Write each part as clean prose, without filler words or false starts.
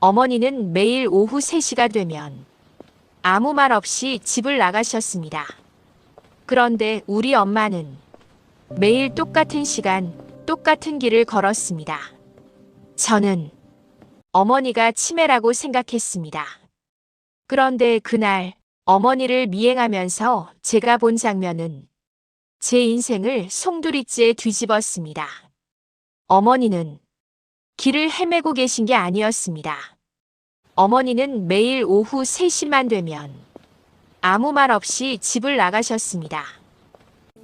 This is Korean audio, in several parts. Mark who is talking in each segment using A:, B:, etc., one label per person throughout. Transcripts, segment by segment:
A: 어머니는 매일 오후 3시가 되면 아무 말 없이 집을 나가셨습니다. 그런데 우리 엄마는 매일 똑같은 시간, 똑같은 길을 걸었습니다. 저는 어머니가 치매라고 생각했습니다. 그런데 그날 어머니를 미행하면서 제가 본 장면은 제 인생을 송두리째 뒤집었습니다. 어머니는 길을 헤매고 계신 게 아니었습니다. 어머니는 매일 오후 3시만 되면 아무 말 없이 집을 나가셨습니다.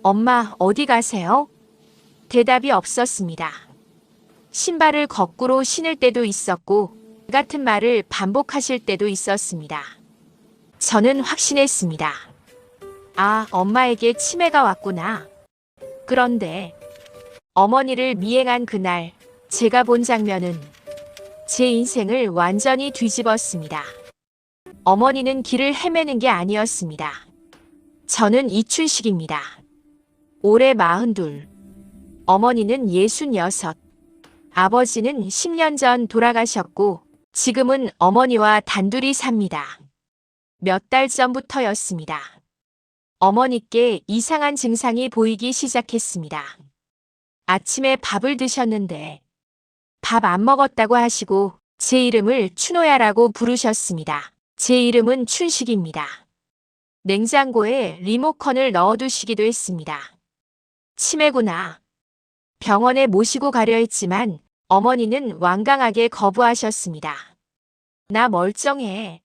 A: 엄마, 어디 가세요? 대답이 없었습니다. 신발을 거꾸로 신을 때도 있었고, 같은 말을 반복하실 때도 있었습니다. 저는 확신했습니다. 아, 엄마에게 치매가 왔구나. 그런데 어머니를 미행한 그날 제가 본 장면은 제 인생을 완전히 뒤집었습니다. 어머니는 길을 헤매는 게 아니었습니다. 저는 이춘식입니다. 올해 42, 어머니는 66, 아버지는 10년 전 돌아가셨고 지금은 어머니와 단둘이 삽니다. 몇 달 전부터였습니다. 어머니께 이상한 증상이 보이기 시작했습니다. 아침에 밥을 드셨는데 밥 안 먹었다고 하시고 제 이름을 춘호야라고 부르셨습니다. 제 이름은 춘식입니다. 냉장고에 리모컨을 넣어두시기도 했습니다. 치매구나. 병원에 모시고 가려 했지만 어머니는 완강하게 거부하셨습니다. 나 멀쩡해.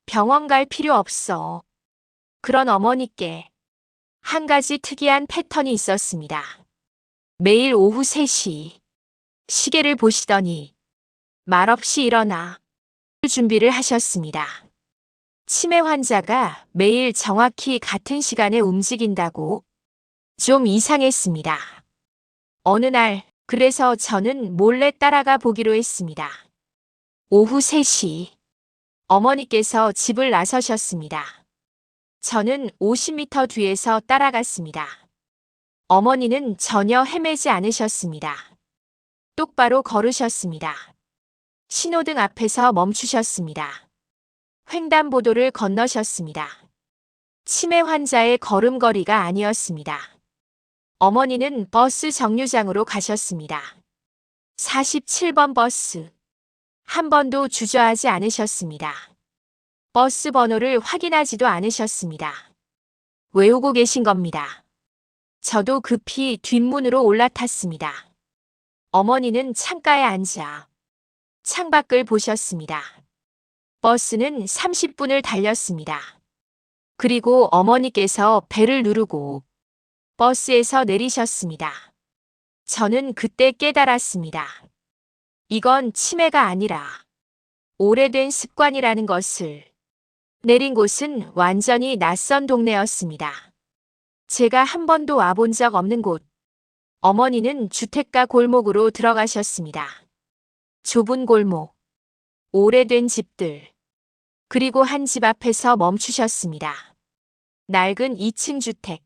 A: 병원 갈 필요 없어. 그런 어머니께 한 가지 특이한 패턴이 있었습니다. 매일 오후 3시 시계를 보시더니 말없이 일어나 준비를 하셨습니다. 치매 환자가 매일 정확히 같은 시간에 움직인다고 좀 이상했습니다. 어느 날 그래서 저는 몰래 따라가 보기로 했습니다. 오후 3시 어머니께서 집을 나서셨습니다. 저는 50m 뒤에서 따라갔습니다. 어머니는 전혀 헤매지 않으셨습니다. 똑바로 걸으셨습니다. 신호등 앞에서 멈추셨습니다. 횡단보도를 건너셨습니다. 치매 환자의 걸음걸이가 아니었습니다. 어머니는 버스 정류장으로 가셨습니다. 47번 버스. 한 번도 주저하지 않으셨습니다. 버스 번호를 확인하지도 않으셨습니다. 외우고 계신 겁니다. 저도 급히 뒷문으로 올라탔습니다. 어머니는 창가에 앉아 창밖을 보셨습니다. 버스는 30분을 달렸습니다. 그리고 어머니께서 벨을 누르고 버스에서 내리셨습니다. 저는 그때 깨달았습니다. 이건 치매가 아니라 오래된 습관이라는 것을. 내린 곳은 완전히 낯선 동네였습니다. 제가 한 번도 와본 적 없는 곳. 어머니는 주택가 골목으로 들어가셨습니다. 좁은 골목, 오래된 집들, 그리고 한 집 앞에서 멈추셨습니다. 낡은 2층 주택.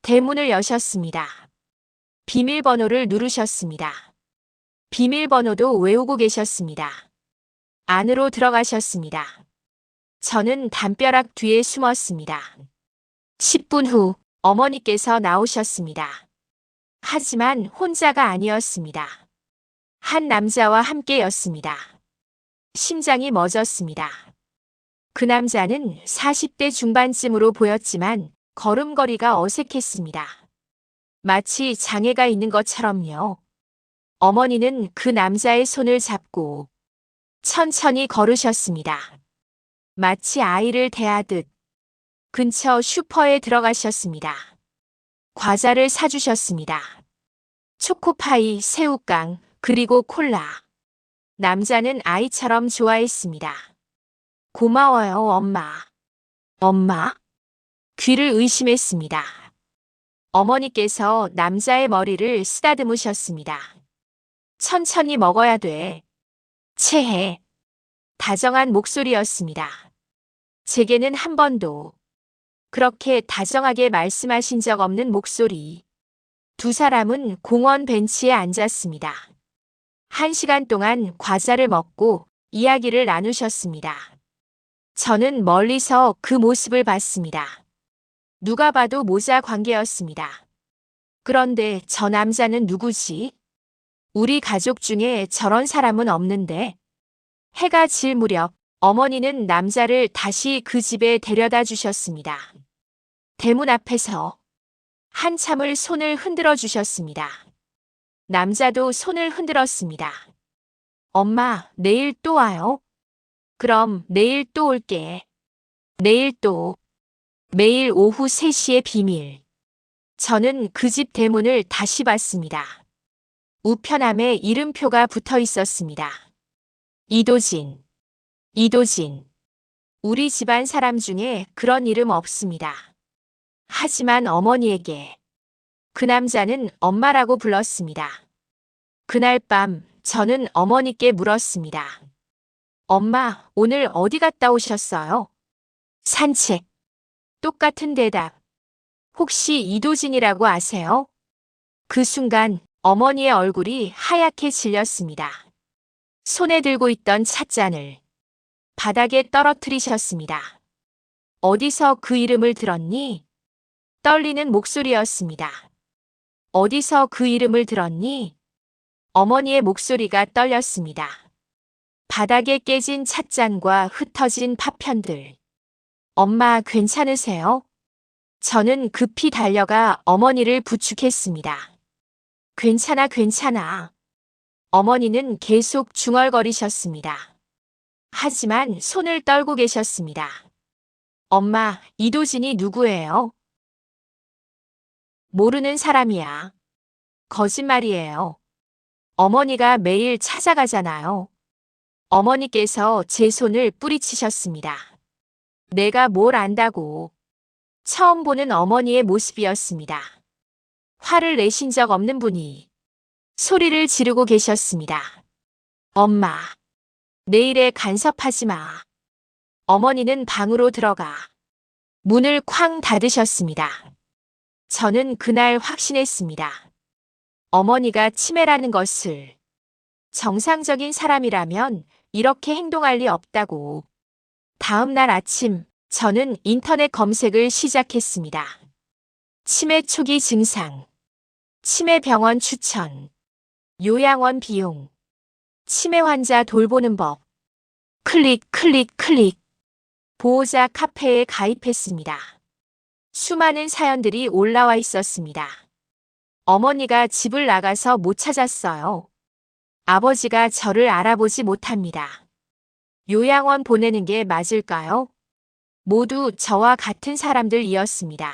A: 대문을 여셨습니다. 비밀번호를 누르셨습니다. 비밀번호도 외우고 계셨습니다. 안으로 들어가셨습니다. 저는 담벼락 뒤에 숨었습니다. 10분 후 어머니께서 나오셨습니다. 하지만 혼자가 아니었습니다. 한 남자와 함께였습니다. 심장이 멎었습니다. 그 남자는 40대 중반쯤으로 보였지만 걸음걸이가 어색했습니다. 마치 장애가 있는 것처럼요. 어머니는 그 남자의 손을 잡고 천천히 걸으셨습니다. 마치 아이를 대하듯 근처 슈퍼에 들어가셨습니다. 과자를 사주셨습니다. 초코파이, 새우깡, 그리고 콜라. 남자는 아이처럼 좋아했습니다. 고마워요, 엄마. 엄마? 귀를 의심했습니다. 어머니께서 남자의 머리를 쓰다듬으셨습니다. 천천히 먹어야 돼. 체해. 다정한 목소리였습니다. 제게는 한 번도 그렇게 다정하게 말씀하신 적 없는 목소리. 두 사람은 공원 벤치에 앉았습니다. 1시간 동안 과자를 먹고 이야기를 나누셨습니다. 저는 멀리서 그 모습을 봤습니다. 누가 봐도 모자 관계였습니다. 그런데 저 남자는 누구지? 우리 가족 중에 저런 사람은 없는데. 해가 질 무렵 어머니는 남자를 다시 그 집에 데려다 주셨습니다. 대문 앞에서 한참을 손을 흔들어 주셨습니다. 남자도 손을 흔들었습니다. 엄마, 내일 또 와요? 그럼 내일 또 올게. 내일 또. 매일 오후 3시의 비밀. 저는 그 집 대문을 다시 봤습니다. 우편함에 이름표가 붙어 있었습니다. 이도진. 이도진. 우리 집안 사람 중에 그런 이름 없습니다. 하지만 어머니에게 그 남자는 엄마라고 불렀습니다. 그날 밤 저는 어머니께 물었습니다. 엄마, 오늘 어디 갔다 오셨어요? 산책. 똑같은 대답. 혹시 이도진이라고 아세요? 그 순간 어머니의 얼굴이 하얗게 질렸습니다. 손에 들고 있던 찻잔을 바닥에 떨어뜨리셨습니다. 어디서 그 이름을 들었니? 떨리는 목소리였습니다. 어디서 그 이름을 들었니? 어머니의 목소리가 떨렸습니다. 바닥에 깨진 찻잔과 흩어진 파편들. 엄마, 괜찮으세요? 저는 급히 달려가 어머니를 부축했습니다. 괜찮아, 괜찮아. 어머니는 계속 중얼거리셨습니다. 하지만 손을 떨고 계셨습니다. 엄마, 이도진이 누구예요? 모르는 사람이야. 거짓말이에요. 어머니가 매일 찾아가잖아요. 어머니께서 제 손을 뿌리치셨습니다. 내가 뭘 안다고. 처음 보는 어머니의 모습이었습니다. 화를 내신 적 없는 분이 소리를 지르고 계셨습니다. 엄마, 내일에 간섭하지 마. 어머니는 방으로 들어가 문을 쾅 닫으셨습니다. 저는 그날 확신했습니다. 어머니가 치매라는 것을. 정상적인 사람이라면 이렇게 행동할 리 없다고. 다음 날 아침 저는 인터넷 검색을 시작했습니다. 치매 초기 증상, 치매 병원 추천, 요양원 비용, 치매 환자 돌보는 법. 클릭, 클릭, 클릭. 보호자 카페에 가입했습니다. 수많은 사연들이 올라와 있었습니다. 어머니가 집을 나가서 못 찾았어요. 아버지가 저를 알아보지 못합니다. 요양원 보내는 게 맞을까요? 모두 저와 같은 사람들이었습니다.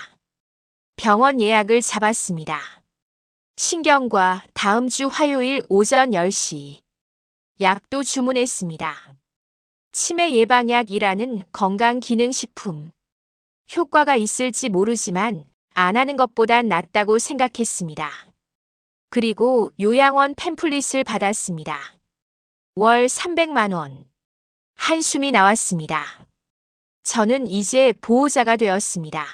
A: 병원 예약을 잡았습니다. 신경과 다음 주 화요일 오전 10시. 약도 주문했습니다. 치매 예방약이라는 건강기능식품. 효과가 있을지 모르지만 안 하는 것보단 낫다고 생각했습니다. 그리고 요양원 팸플릿을 받았습니다. 월 300만 원. 한숨이 나왔습니다. 저는 이제 보호자가 되었습니다.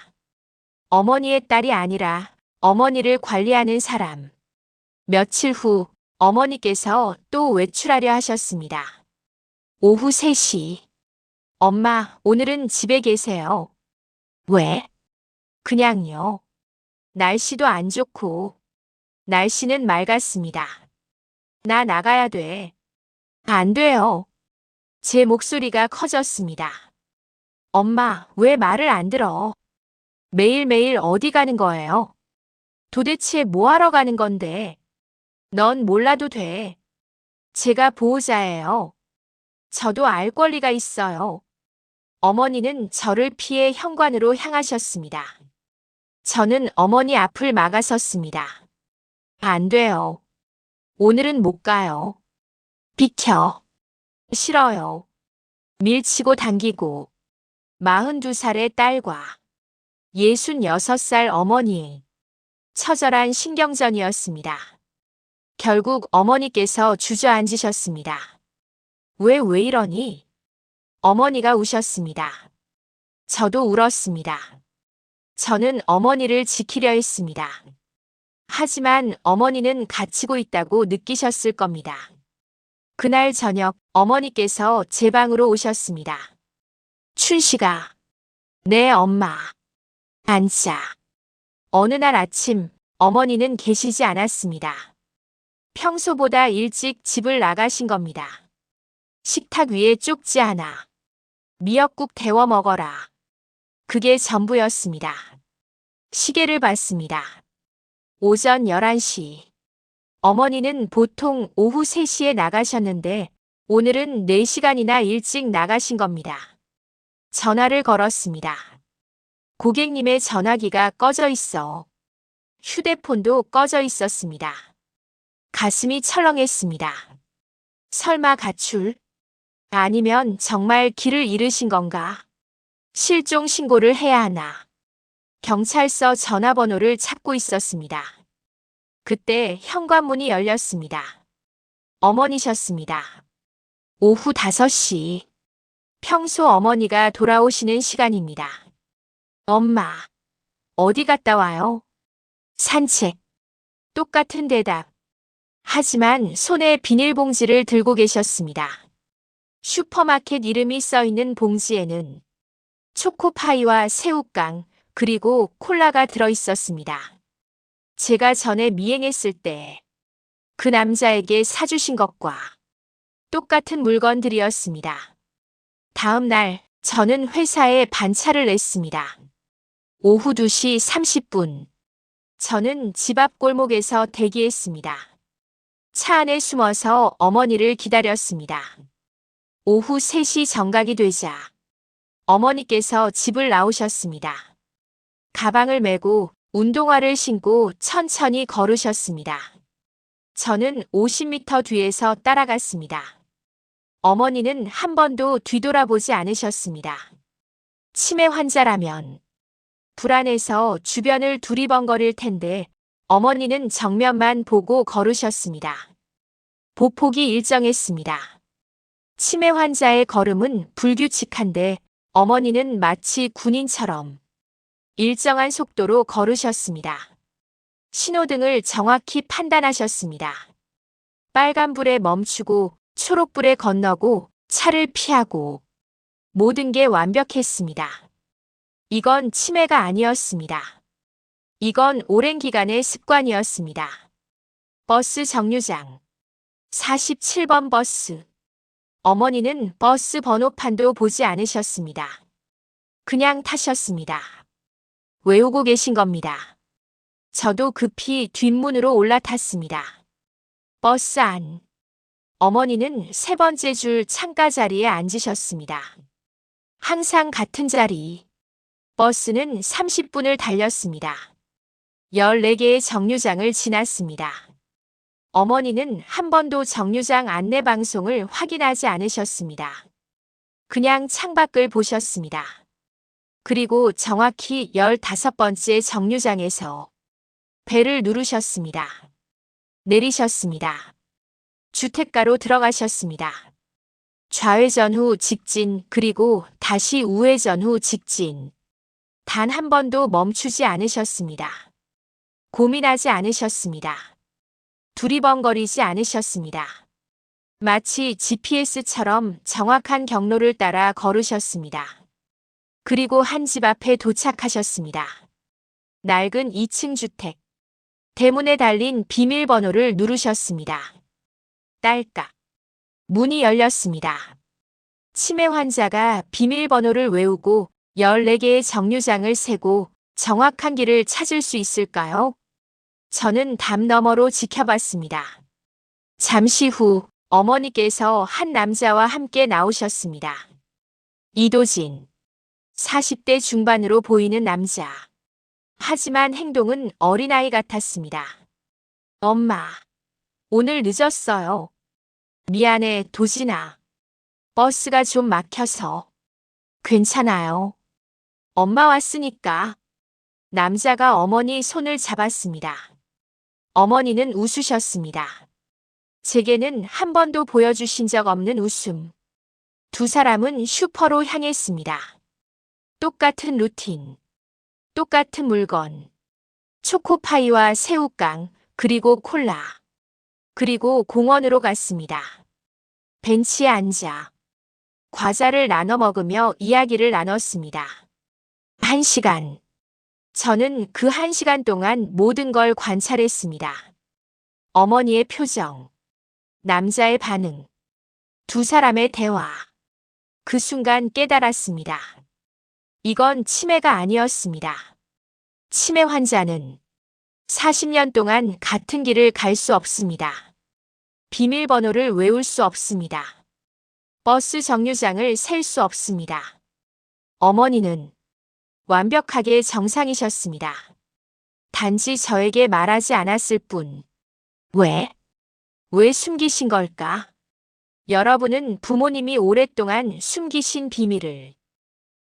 A: 어머니의 딸이 아니라 어머니를 관리하는 사람. 며칠 후 어머니께서 또 외출하려 하셨습니다. 오후 3시. 엄마, 오늘은 집에 계세요. 왜? 그냥요. 날씨도 안 좋고. 날씨는 맑았습니다. 나 나가야 돼. 안 돼요. 제 목소리가 커졌습니다. 엄마, 왜 말을 안 들어? 매일매일 어디 가는 거예요? 도대체 뭐 하러 가는 건데? 넌 몰라도 돼. 제가 보호자예요. 저도 알 권리가 있어요. 어머니는 저를 피해 현관으로 향하셨습니다. 저는 어머니 앞을 막아섰습니다. 안 돼요. 오늘은 못 가요. 비켜. 싫어요. 밀치고 당기고 42살의 딸과 66살 어머니의 처절한 신경전이었습니다. 결국 어머니께서 주저앉으셨습니다. 왜 이러니? 어머니가 우셨습니다. 저도 울었습니다. 저는 어머니를 지키려 했습니다. 하지만 어머니는 갇히고 있다고 느끼셨을 겁니다. 그날 저녁 어머니께서 제 방으로 오셨습니다. 춘식아, 네 엄마. 앉자. 어느 날 아침 어머니는 계시지 않았습니다. 평소보다 일찍 집을 나가신 겁니다. 식탁 위에 쪽지 하나. 미역국 데워 먹어라. 그게 전부였습니다. 시계를 봤습니다. 오전 11시. 어머니는 보통 오후 3시에 나가셨는데 오늘은 4시간이나 일찍 나가신 겁니다. 전화를 걸었습니다. 고객님의 전화기가 꺼져 있어. 휴대폰도 꺼져 있었습니다. 가슴이 철렁했습니다. 설마 가출? 아니면 정말 길을 잃으신 건가? 실종 신고를 해야 하나? 경찰서 전화번호를 찾고 있었습니다. 그때 현관문이 열렸습니다. 어머니셨습니다. 오후 5시. 평소 어머니가 돌아오시는 시간입니다. 엄마, 어디 갔다 와요? 산책. 똑같은 대답. 하지만 손에 비닐봉지를 들고 계셨습니다. 슈퍼마켓 이름이 써 있는 봉지에는 초코파이와 새우깡, 그리고 콜라가 들어 있었습니다. 제가 전에 미행했을 때 그 남자에게 사주신 것과 똑같은 물건들이었습니다. 다음 날 저는 회사에 반차를 냈습니다. 오후 2시 30분. 저는 집 앞 골목에서 대기했습니다. 차 안에 숨어서 어머니를 기다렸습니다. 오후 3시 정각이 되자 어머니께서 집을 나오셨습니다. 가방을 메고 운동화를 신고 천천히 걸으셨습니다. 저는 50m 뒤에서 따라갔습니다. 어머니는 한 번도 뒤돌아보지 않으셨습니다. 치매 환자라면 불안해서 주변을 두리번거릴 텐데 어머니는 정면만 보고 걸으셨습니다. 보폭이 일정했습니다. 치매 환자의 걸음은 불규칙한데 어머니는 마치 군인처럼 일정한 속도로 걸으셨습니다. 신호등을 정확히 판단하셨습니다. 빨간불에 멈추고 초록불에 건너고 차를 피하고 모든 게 완벽했습니다. 이건 치매가 아니었습니다. 이건 오랜 기간의 습관이었습니다. 버스 정류장. 47번 버스. 어머니는 버스 번호판도 보지 않으셨습니다. 그냥 타셨습니다. 외우고 계신 겁니다. 저도 급히 뒷문으로 올라탔습니다. 버스 안. 어머니는 3번째 줄 창가 자리에 앉으셨습니다. 항상 같은 자리. 버스는 30분을 달렸습니다. 14개의 정류장을 지났습니다. 어머니는 한 번도 정류장 안내 방송을 확인하지 않으셨습니다. 그냥 창밖을 보셨습니다. 그리고 정확히 15번째 정류장에서 벨을 누르셨습니다. 내리셨습니다. 주택가로 들어가셨습니다. 좌회전 후 직진, 그리고 다시 우회전 후 직진. 단 한 번도 멈추지 않으셨습니다. 고민하지 않으셨습니다. 두리번거리지 않으셨습니다. 마치 GPS처럼 정확한 경로를 따라 걸으셨습니다. 그리고 한 집 앞에 도착하셨습니다. 낡은 2층 주택. 대문에 달린 비밀번호를 누르셨습니다. 딸깍. 문이 열렸습니다. 치매 환자가 비밀번호를 외우고 14개의 정류장을 세고 정확한 길을 찾을 수 있을까요? 저는 담 너머로 지켜봤습니다. 잠시 후 어머니께서 한 남자와 함께 나오셨습니다. 이도진. 40대 중반으로 보이는 남자. 하지만 행동은 어린아이 같았습니다. 엄마, 오늘 늦었어요. 미안해, 도진아. 버스가 좀 막혀서. 괜찮아요. 엄마 왔으니까. 남자가 어머니 손을 잡았습니다. 어머니는 웃으셨습니다. 제게는 한 번도 보여주신 적 없는 웃음. 두 사람은 슈퍼로 향했습니다. 똑같은 루틴. 똑같은 물건. 초코파이와 새우깡, 그리고 콜라. 그리고 공원으로 갔습니다. 벤치에 앉아 과자를 나눠 먹으며 이야기를 나눴습니다. 1시간. 저는 그 1시간 동안 모든 걸 관찰했습니다. 어머니의 표정, 남자의 반응, 두 사람의 대화. 그 순간 깨달았습니다. 이건 치매가 아니었습니다. 치매 환자는 40년 동안 같은 길을 갈 수 없습니다. 비밀번호를 외울 수 없습니다. 버스 정류장을 셀 수 없습니다. 어머니는 완벽하게 정상이셨습니다. 단지 저에게 말하지 않았을 뿐. 왜? 왜 숨기신 걸까? 여러분은 부모님이 오랫동안 숨기신 비밀을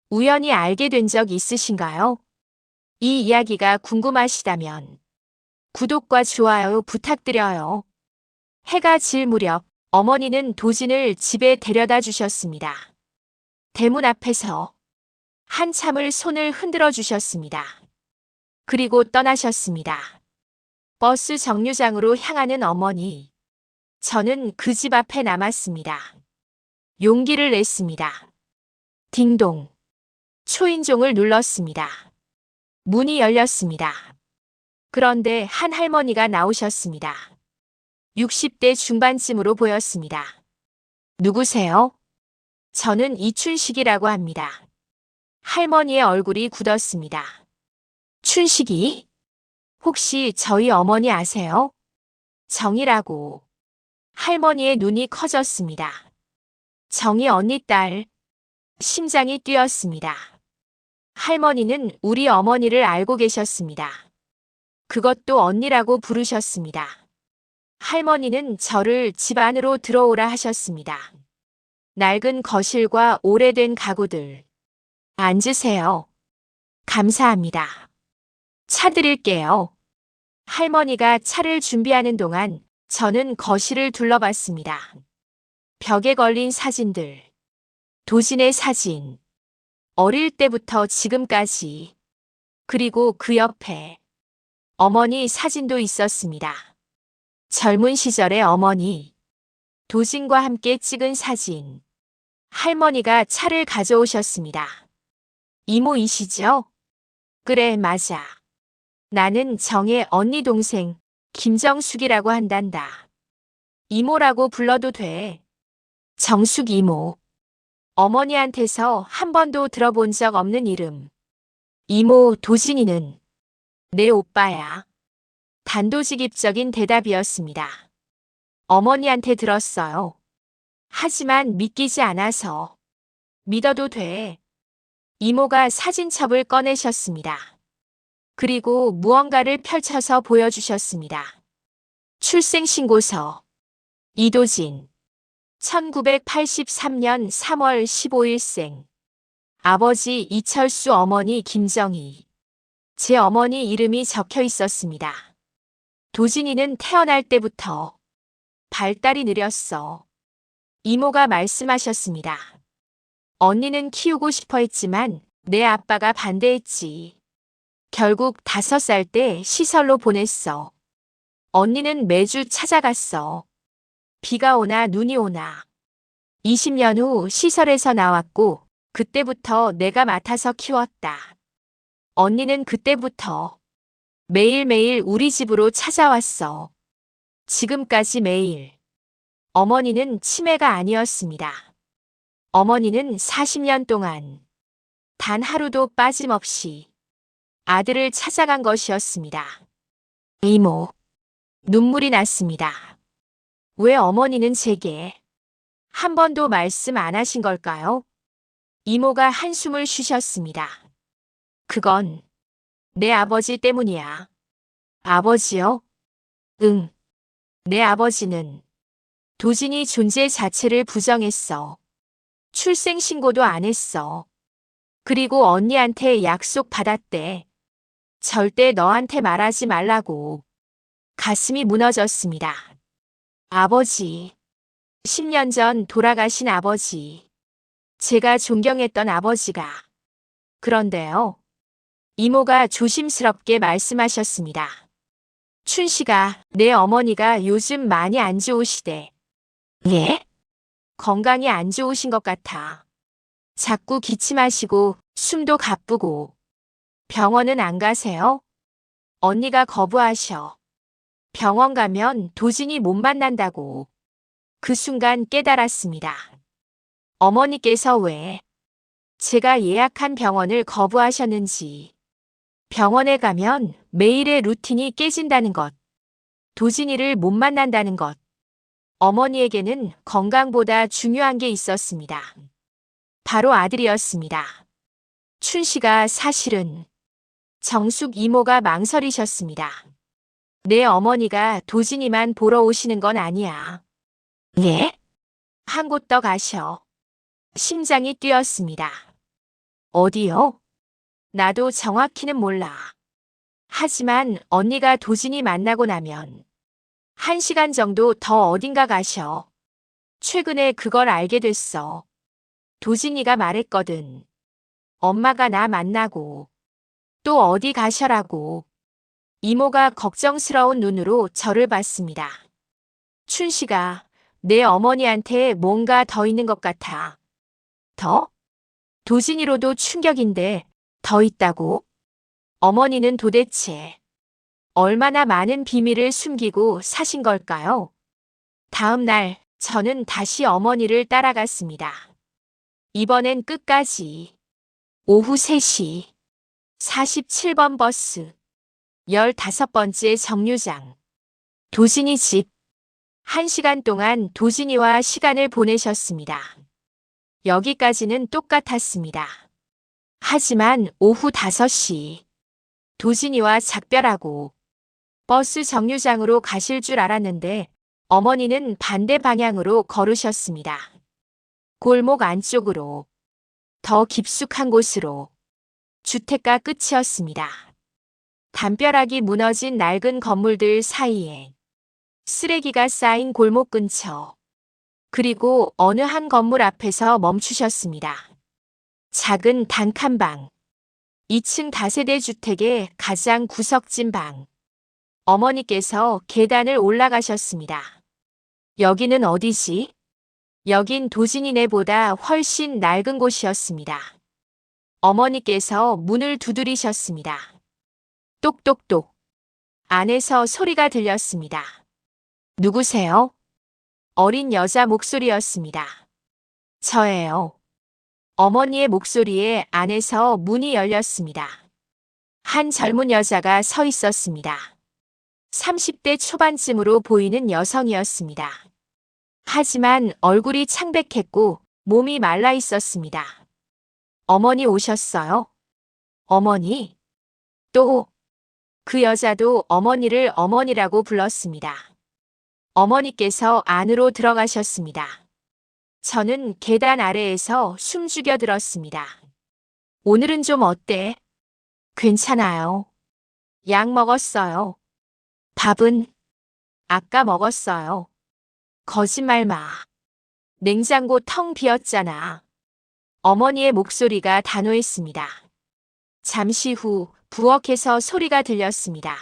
A: 우연히 알게 된 적 있으신가요? 이 이야기가 궁금하시다면 구독과 좋아요 부탁드려요. 해가 질 무렵 어머니는 도진을 집에 데려다 주셨습니다. 대문 앞에서 한참을 손을 흔들어 주셨습니다. 그리고 떠나셨습니다. 버스 정류장으로 향하는 어머니. 저는 그 집 앞에 남았습니다. 용기를 냈습니다. 딩동. 초인종을 눌렀습니다. 문이 열렸습니다. 그런데 한 할머니가 나오셨습니다. 60대 중반쯤으로 보였습니다. 누구세요? 저는 이춘식이라고 합니다. 할머니의 얼굴이 굳었습니다. 춘식이? 혹시 저희 어머니 아세요? 정이라고. 할머니의 눈이 커졌습니다. 정이 언니 딸. 심장이 뛰었습니다. 할머니는 우리 어머니를 알고 계셨습니다. 그것도 언니라고 부르셨습니다. 할머니는 저를 집 안으로 들어오라 하셨습니다. 낡은 거실과 오래된 가구들. 앉으세요. 감사합니다. 차 드릴게요. 할머니가 차를 준비하는 동안 저는 거실을 둘러봤습니다. 벽에 걸린 사진들. 도진의 사진. 어릴 때부터 지금까지. 그리고 그 옆에 어머니 사진도 있었습니다. 젊은 시절의 어머니. 도진과 함께 찍은 사진. 할머니가 차를 가져오셨습니다. 이모이시죠? 그래, 맞아. 나는 정의 언니 동생 김정숙이라고 한단다. 이모라고 불러도 돼. 정숙 이모. 어머니한테서 한 번도 들어본 적 없는 이름. 이모 도진이는 내 오빠야. 단도직입적인 대답이었습니다. 어머니한테 들었어요. 하지만 믿기지 않아서. 믿어도 돼. 이모가 사진첩을 꺼내셨습니다. 그리고 무언가를 펼쳐서 보여주셨습니다. 출생신고서. 이도진. 1983년 3월 15일생. 아버지 이철수, 어머니 김정희. 제 어머니 이름이 적혀 있었습니다. 도진이는 태어날 때부터 발달이 느렸어. 이모가 말씀하셨습니다. 언니는 키우고 싶어 했지만 내 아빠가 반대했지. 결국 5살 때 시설로 보냈어. 언니는 매주 찾아갔어. 비가 오나 눈이 오나. 20년 후 시설에서 나왔고 그때부터 내가 맡아서 키웠다. 언니는 그때부터 매일매일 우리 집으로 찾아왔어. 지금까지 매일. 어머니는 치매가 아니었습니다. 어머니는 40년 동안 단 하루도 빠짐없이 아들을 찾아간 것이었습니다. 이모. 눈물이 났습니다. 왜 어머니는 제게 한 번도 말씀 안 하신 걸까요? 이모가 한숨을 쉬셨습니다. 그건 내 아버지 때문이야. 아버지요? 응. 내 아버지는 도진이 존재 자체를 부정했어. 출생신고도 안 했어. 그리고 언니한테 약속 받았대. 절대 너한테 말하지 말라고. 가슴이 무너졌습니다. 아버지. 10년 전 돌아가신 아버지. 제가 존경했던 아버지가. 그런데요. 이모가 조심스럽게 말씀하셨습니다. 춘식아, 내 어머니가 요즘 많이 안 좋으시대. 예? 건강이 안 좋으신 것 같아. 자꾸 기침하시고 숨도 가쁘고. 병원은 안 가세요? 언니가 거부하셔. 병원 가면 도진이 못 만난다고. 그 순간 깨달았습니다. 어머니께서 왜 제가 예약한 병원을 거부하셨는지. 병원에 가면 매일의 루틴이 깨진다는 것. 도진이를 못 만난다는 것. 어머니에게는 건강보다 중요한 게 있었습니다. 바로 아들이었습니다. 춘씨가 사실은 정숙 이모가 망설이셨습니다. 내 어머니가 도진이만 보러 오시는 건 아니야. 예? 한 곳 더 가셔. 심장이 뛰었습니다. 어디요? 나도 정확히는 몰라. 하지만 언니가 도진이 만나고 나면 1시간 정도 더 어딘가 가셔. 최근에 그걸 알게 됐어. 도진이가 말했거든. 엄마가 나 만나고 또 어디 가셔라고. 이모가 걱정스러운 눈으로 저를 봤습니다. 춘씨가 내 어머니한테 뭔가 더 있는 것 같아. 더? 도진이로도 충격인데 더 있다고? 어머니는 도대체 얼마나 많은 비밀을 숨기고 사신 걸까요? 다음 날 저는 다시 어머니를 따라갔습니다. 이번엔 끝까지. 오후 3시 47번 버스 15번째 정류장 도진이 집 1시간 동안 도진이와 시간을 보내셨습니다. 여기까지는 똑같았습니다. 하지만 오후 5시 도진이와 작별하고 버스 정류장으로 가실 줄 알았는데 어머니는 반대 방향으로 걸으셨습니다. 골목 안쪽으로, 더 깊숙한 곳으로. 주택가 끝이었습니다. 담벼락이 무너진 낡은 건물들 사이에 쓰레기가 쌓인 골목 근처. 그리고 어느 한 건물 앞에서 멈추셨습니다. 작은 단칸방. 2층 다세대 주택의 가장 구석진 방. 어머니께서 계단을 올라가셨습니다. 여기는 어디지? 여긴 도진이네보다 훨씬 낡은 곳이었습니다. 어머니께서 문을 두드리셨습니다. 똑똑똑. 안에서 소리가 들렸습니다. 누구세요? 어린 여자 목소리였습니다. 저예요. 어머니의 목소리에 안에서 문이 열렸습니다. 한 젊은 여자가 서 있었습니다. 30대 초반쯤으로 보이는 여성이었습니다. 하지만 얼굴이 창백했고 몸이 말라 있었습니다. 어머니 오셨어요? 어머니? 또 그 여자도 어머니를 어머니라고 불렀습니다. 어머니께서 안으로 들어가셨습니다. 저는 계단 아래에서 숨죽여 들었습니다. 오늘은 좀 어때? 괜찮아요. 약 먹었어요. 밥은? 아까 먹었어요. 거짓말 마. 냉장고 텅 비었잖아. 어머니의 목소리가 단호했습니다. 잠시 후 부엌에서 소리가 들렸습니다.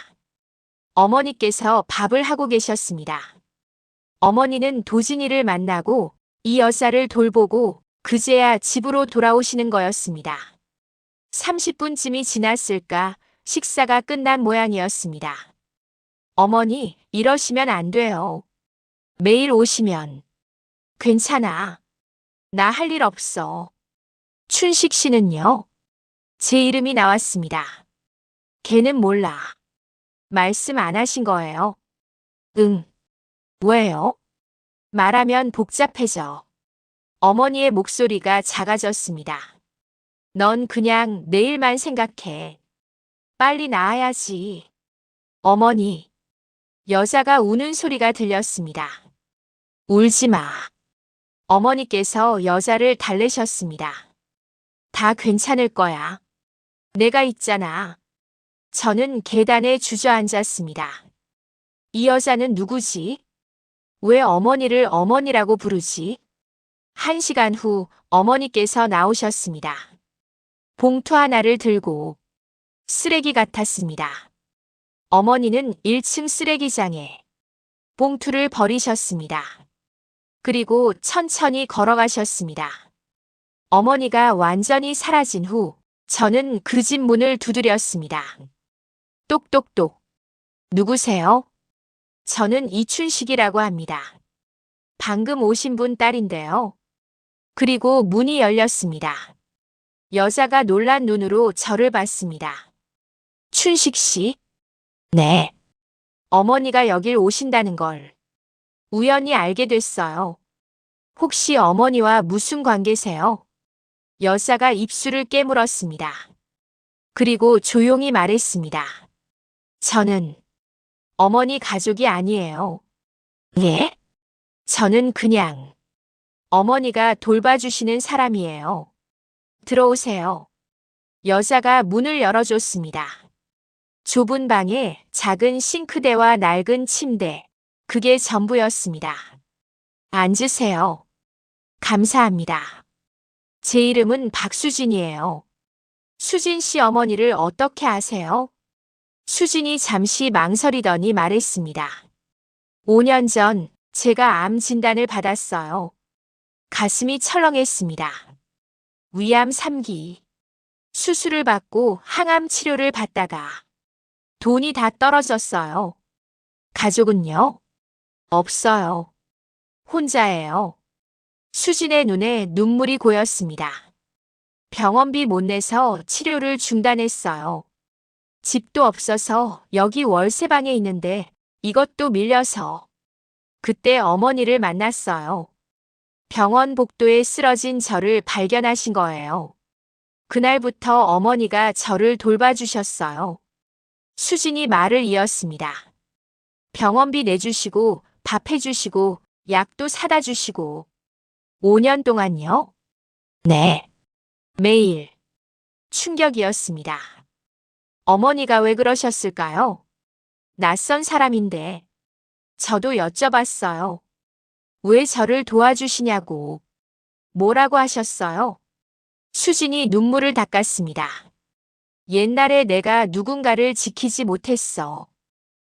A: 어머니께서 밥을 하고 계셨습니다. 어머니는 도진이를 만나고 이 여자를 돌보고 그제야 집으로 돌아오시는 거였습니다. 30분쯤이 지났을까 식사가 끝난 모양이었습니다. 어머니, 이러시면 안 돼요. 매일 오시면. 괜찮아. 나 할 일 없어. 춘식 씨는요? 제 이름이 나왔습니다. 걔는 몰라. 말씀 안 하신 거예요? 응. 왜요? 말하면 복잡해져. 어머니의 목소리가 작아졌습니다. 넌 그냥 내일만 생각해. 빨리 나아야지. 어머니. 여자가 우는 소리가 들렸습니다. 울지 마. 어머니께서 여자를 달래셨습니다. 다 괜찮을 거야. 내가 있잖아. 저는 계단에 주저앉았습니다. 이 여자는 누구지? 왜 어머니를 어머니라고 부르지? 1시간 후 어머니께서 나오셨습니다. 봉투 하나를 들고 쓰레기 같았습니다. 어머니는 1층 쓰레기장에 봉투를 버리셨습니다. 그리고 천천히 걸어가셨습니다. 어머니가 완전히 사라진 후 저는 그 집 문을 두드렸습니다. 똑똑똑. 누구세요? 저는 이춘식이라고 합니다. 방금 오신 분 딸인데요. 그리고 문이 열렸습니다. 여자가 놀란 눈으로 저를 봤습니다. 춘식 씨? 네. 어머니가 여길 오신다는 걸 우연히 알게 됐어요. 혹시 어머니와 무슨 관계세요? 여자가 입술을 깨물었습니다. 그리고 조용히 말했습니다. 저는 어머니 가족이 아니에요. 예? 저는 그냥 어머니가 돌봐주시는 사람이에요. 들어오세요. 여자가 문을 열어줬습니다. 좁은 방에 작은 싱크대와 낡은 침대, 그게 전부였습니다. 앉으세요. 감사합니다. 제 이름은 박수진이에요. 수진 씨 어머니를 어떻게 아세요? 수진이 잠시 망설이더니 말했습니다. 5년 전 제가 암 진단을 받았어요. 가슴이 철렁했습니다. 위암 3기. 수술을 받고 항암 치료를 받다가 돈이 다 떨어졌어요. 가족은요? 없어요. 혼자예요. 수진의 눈에 눈물이 고였습니다. 병원비 못 내서 치료를 중단했어요. 집도 없어서 여기 월세방에 있는데 이것도 밀려서. 그때 어머니를 만났어요. 병원 복도에 쓰러진 저를 발견하신 거예요. 그날부터 어머니가 저를 돌봐주셨어요. 수진이 말을 이었습니다. 병원비 내주시고 밥 해주시고 약도 사다 주시고. 5년 동안요? 네. 매일. 충격이었습니다. 어머니가 왜 그러셨을까요? 낯선 사람인데. 저도 여쭤봤어요. 왜 저를 도와주시냐고. 뭐라고 하셨어요? 수진이 눈물을 닦았습니다. 옛날에 내가 누군가를 지키지 못했어.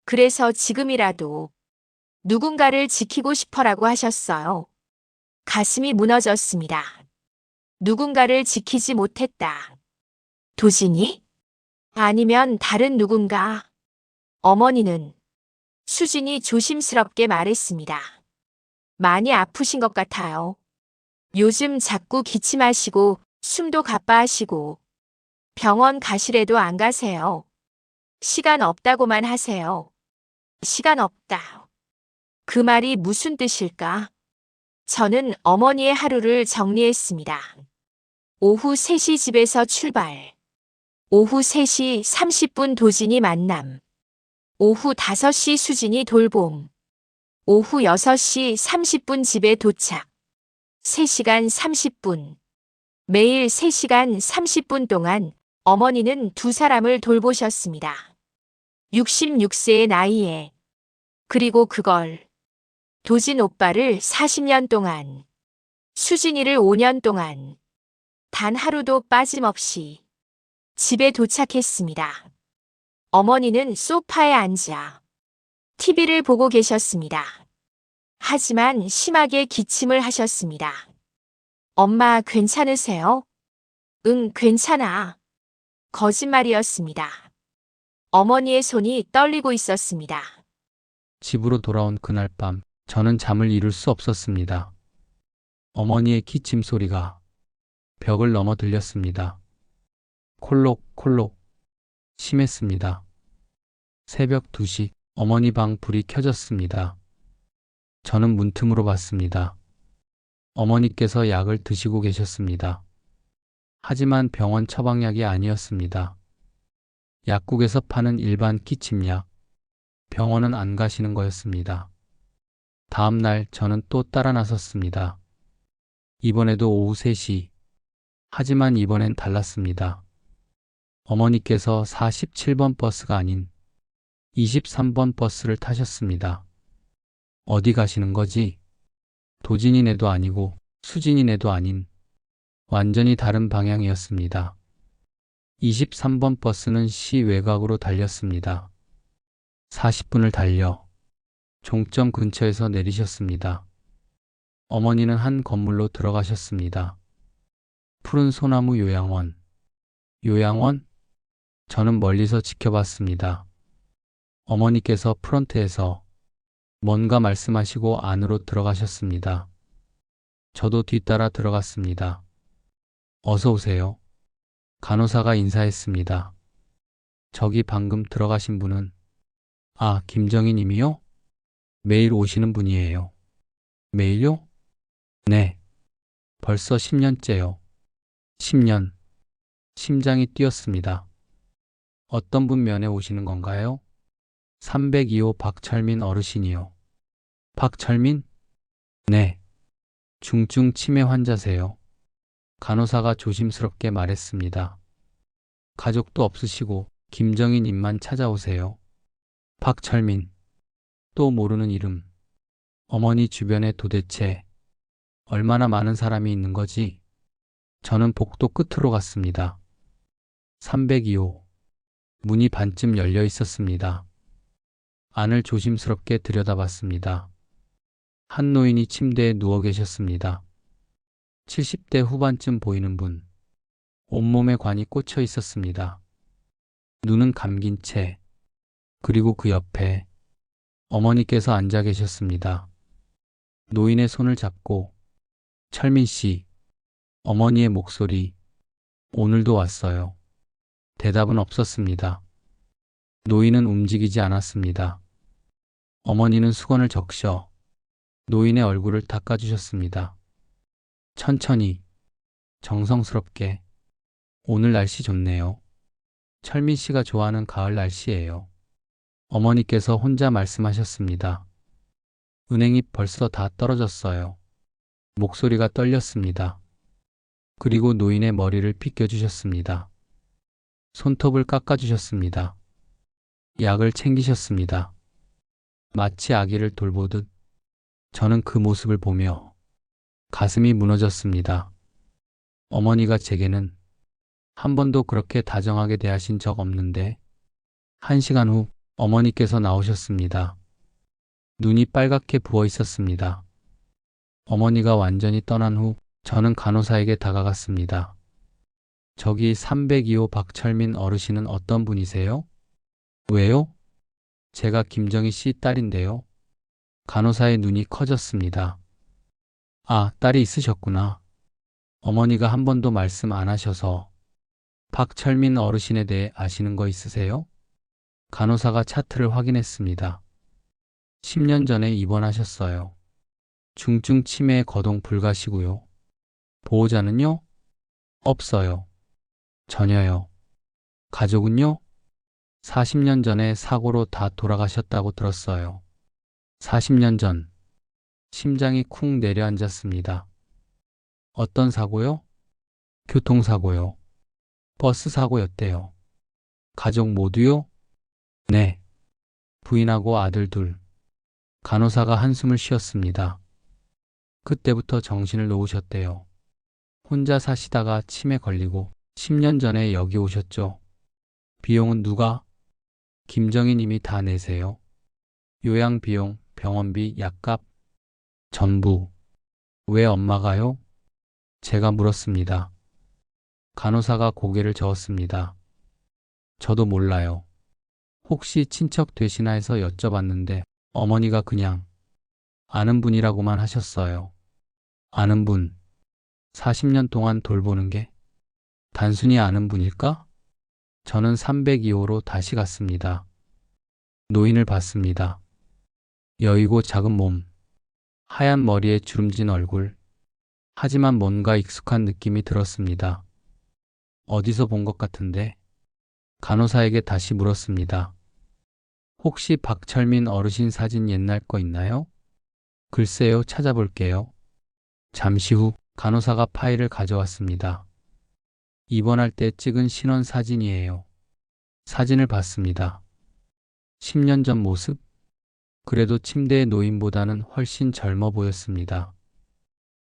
A: 그래서 지금이라도 누군가를 지키고 싶어라고 하셨어요. 가슴이 무너졌습니다. 누군가를 지키지 못했다. 도진이? 아니면 다른 누군가? 어머니는 수진이 조심스럽게 말했습니다. 많이 아프신 것 같아요. 요즘 자꾸 기침하시고 숨도 가빠하시고 병원 가시래도 안 가세요. 시간 없다고만 하세요. 시간 없다. 그 말이 무슨 뜻일까? 저는 어머니의 하루를 정리했습니다. 오후 3시 집에서 출발. 오후 3시 30분 도진이 만남. 오후 5시 수진이 돌봄. 오후 6시 30분 집에 도착. 3시간 30분. 매일 3시간 30분 동안 어머니는 두 사람을 돌보셨습니다. 66세의 나이에. 그리고 그걸 도진 오빠를 40년 동안, 수진이를 5년 동안, 단 하루도 빠짐없이 집에 도착했습니다. 어머니는 소파에 앉아 TV를 보고 계셨습니다. 하지만 심하게 기침을 하셨습니다. 엄마 괜찮으세요? 응, 괜찮아. 거짓말이었습니다. 어머니의 손이 떨리고 있었습니다.
B: 집으로 돌아온 그날 밤, 저는 잠을 이룰 수 없었습니다. 어머니의 기침 소리가 벽을 넘어 들렸습니다. 콜록콜록 심했습니다. 새벽 2시 어머니 방 불이 켜졌습니다. 저는 문틈으로 봤습니다. 어머니께서 약을 드시고 계셨습니다. 하지만 병원 처방약이 아니었습니다. 약국에서 파는 일반 기침약, 병원은 안 가시는 거였습니다. 다음 날 저는 또 따라 나섰습니다. 이번에도 오후 3시. 하지만 이번엔 달랐습니다. 어머니께서 47번 버스가 아닌 23번 버스를 타셨습니다. 어디 가시는 거지? 도진이네도 아니고 수진이네도 아닌 완전히 다른 방향이었습니다. 23번 버스는 시 외곽으로 달렸습니다. 40분을 달려 종점 근처에서 내리셨습니다. 어머니는 한 건물로 들어가셨습니다. 푸른 소나무 요양원. 요양원? 저는 멀리서 지켜봤습니다. 어머니께서 프런트에서 뭔가 말씀하시고 안으로 들어가셨습니다. 저도 뒤따라 들어갔습니다. 어서 오세요. 간호사가 인사했습니다. 저기 방금 들어가신 분은, 아, 김정희 님이요? 매일 오시는 분이에요. 매일요? 네. 벌써 10년째요. 10년. 심장이 뛰었습니다. 어떤 분 면회 오시는 건가요? 302호 박철민 어르신이요. 박철민? 네. 중증 치매 환자세요. 간호사가 조심스럽게 말했습니다. 가족도 없으시고 김정희 님만 찾아오세요. 박철민. 또 모르는 이름. 어머니 주변에 도대체 얼마나 많은 사람이 있는 거지? 저는 복도 끝으로 갔습니다. 302호. 문이 반쯤 열려 있었습니다. 안을 조심스럽게 들여다봤습니다. 한 노인이 침대에 누워 계셨습니다. 70대 후반쯤 보이는 분. 온몸에 관이 꽂혀 있었습니다. 눈은 감긴 채, 그리고 그 옆에 어머니께서 앉아 계셨습니다. 노인의 손을 잡고, 철민 씨, 어머니의 목소리, 오늘도 왔어요. 대답은 없었습니다. 노인은 움직이지 않았습니다. 어머니는 수건을 적셔 노인의 얼굴을 닦아주셨습니다. 천천히, 정성스럽게. 오늘 날씨 좋네요. 철민 씨가 좋아하는 가을 날씨예요. 어머니께서 혼자 말씀하셨습니다. 은행이 벌써 다 떨어졌어요. 목소리가 떨렸습니다. 그리고 노인의 머리를 빗겨주셨습니다. 손톱을 깎아주셨습니다. 약을 챙기셨습니다. 마치 아기를 돌보듯. 저는 그 모습을 보며 가슴이 무너졌습니다. 어머니가 제게는 한 번도 그렇게 다정하게 대하신 적 없는데, 1시간 후 어머니께서 나오셨습니다. 눈이 빨갛게 부어 있었습니다. 어머니가 완전히 떠난 후 저는 간호사에게 다가갔습니다. 저기 302호 박철민 어르신은 어떤 분이세요? 왜요? 제가 김정희 씨 딸인데요. 간호사의 눈이 커졌습니다. 아, 딸이 있으셨구나. 어머니가 한 번도 말씀 안 하셔서 박철민 어르신에 대해 아시는 거 있으세요? 간호사가 차트를 확인했습니다. 10년 전에 입원하셨어요. 중증 치매에 거동 불가시고요. 보호자는요? 없어요. 전혀요. 가족은요? 40년 전에 사고로 다 돌아가셨다고 들었어요. 40년 전. 심장이 쿵 내려앉았습니다. 어떤 사고요? 교통사고요. 버스 사고였대요. 가족 모두요? 네. 부인하고 아들 둘. 간호사가 한숨을 쉬었습니다. 그때부터 정신을 놓으셨대요. 혼자 사시다가 치매 걸리고 10년 전에 여기 오셨죠. 비용은 누가? 김정희 님이 다 내세요. 요양비용, 병원비, 약값, 전부. 왜 엄마가요? 제가 물었습니다. 간호사가 고개를 저었습니다. 저도 몰라요. 혹시 친척 되시나 해서 여쭤봤는데 어머니가 그냥 아는 분이라고만 하셨어요. 아는 분. 40년 동안 돌보는 게 단순히 아는 분일까? 저는 302호로 다시 갔습니다. 노인을 봤습니다. 여의고 작은 몸, 하얀 머리에 주름진 얼굴. 하지만 뭔가 익숙한 느낌이 들었습니다. 어디서 본 것 같은데? 간호사에게 다시 물었습니다. 혹시 박철민 어르신 사진 옛날 거 있나요? 글쎄요, 찾아볼게요. 잠시 후 간호사가 파일을 가져왔습니다. 입원할 때 찍은 신원 사진이에요. 사진을 봤습니다. 10년 전 모습? 그래도 침대의 노인보다는 훨씬 젊어 보였습니다.